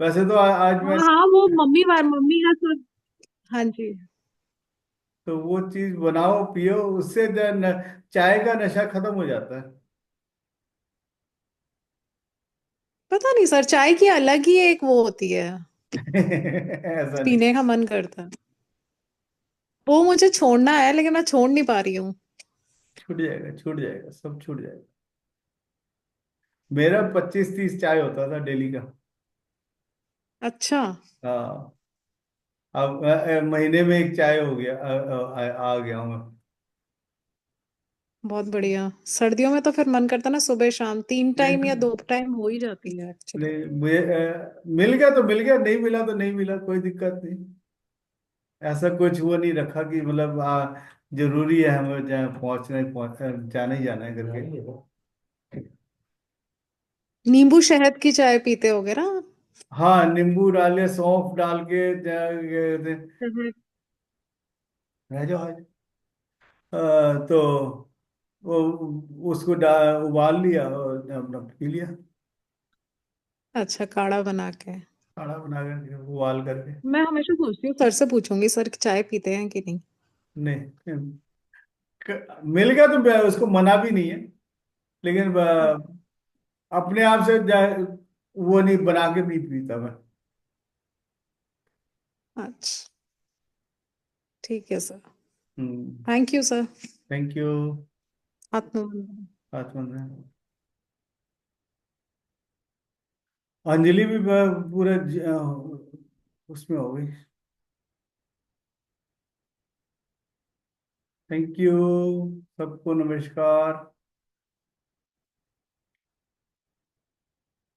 [SPEAKER 2] वैसे तो आज
[SPEAKER 5] हाँ
[SPEAKER 2] मैं,
[SPEAKER 5] हाँ, वो मम्मी का तो। हाँ जी।
[SPEAKER 2] तो वो चीज बनाओ पियो, उससे चाय का नशा खत्म हो जाता है।
[SPEAKER 5] पता नहीं सर, चाय की अलग ही एक वो होती है,
[SPEAKER 2] ऐसा नहीं,
[SPEAKER 5] पीने का मन करता है। वो मुझे छोड़ना है लेकिन मैं छोड़ नहीं पा रही हूँ।
[SPEAKER 2] छूट जाएगा, छूट जाएगा, सब छूट जाएगा। मेरा 25-30 चाय होता था डेली का।
[SPEAKER 5] अच्छा।
[SPEAKER 2] हाँ। अब महीने में एक चाय हो गया, आ गया हूँ मैं।
[SPEAKER 5] बहुत बढ़िया। सर्दियों में तो फिर मन करता ना सुबह शाम 3 टाइम या
[SPEAKER 2] नहीं
[SPEAKER 5] 2 टाइम हो ही जाती है एक्चुअली।
[SPEAKER 2] नहीं, मुझे मिल गया तो मिल गया, नहीं मिला तो नहीं मिला, कोई दिक्कत नहीं। ऐसा कुछ वो नहीं रखा कि मतलब जरूरी है हमें जहाँ पहुंचना ही जाना ही जाना है करके।
[SPEAKER 5] नींबू शहद की चाय पीते होगे ना?
[SPEAKER 2] हाँ, नींबू डाले, सौंफ डाल के
[SPEAKER 5] हम्म।
[SPEAKER 2] रह जाओ आज। तो वो उसको उबाल लिया और अपना पी लिया।
[SPEAKER 5] अच्छा, काढ़ा बना के।
[SPEAKER 2] काढ़ा बना करके उबाल करके।
[SPEAKER 5] मैं हमेशा सोचती हूँ सर से पूछूंगी सर चाय पीते हैं कि नहीं।
[SPEAKER 2] नहीं, मिल गया तो उसको मना भी नहीं है, लेकिन अपने आप से वो नहीं बना के नहीं पीता मैं।
[SPEAKER 5] अच्छा, ठीक है sir.
[SPEAKER 2] Hmm.
[SPEAKER 5] Thank you sir.
[SPEAKER 2] Thank you.
[SPEAKER 5] आत्मबंधन।
[SPEAKER 2] आत्मन। अंजलि भी पूरे उसमें हो गई। Thank you. सबको नमस्कार।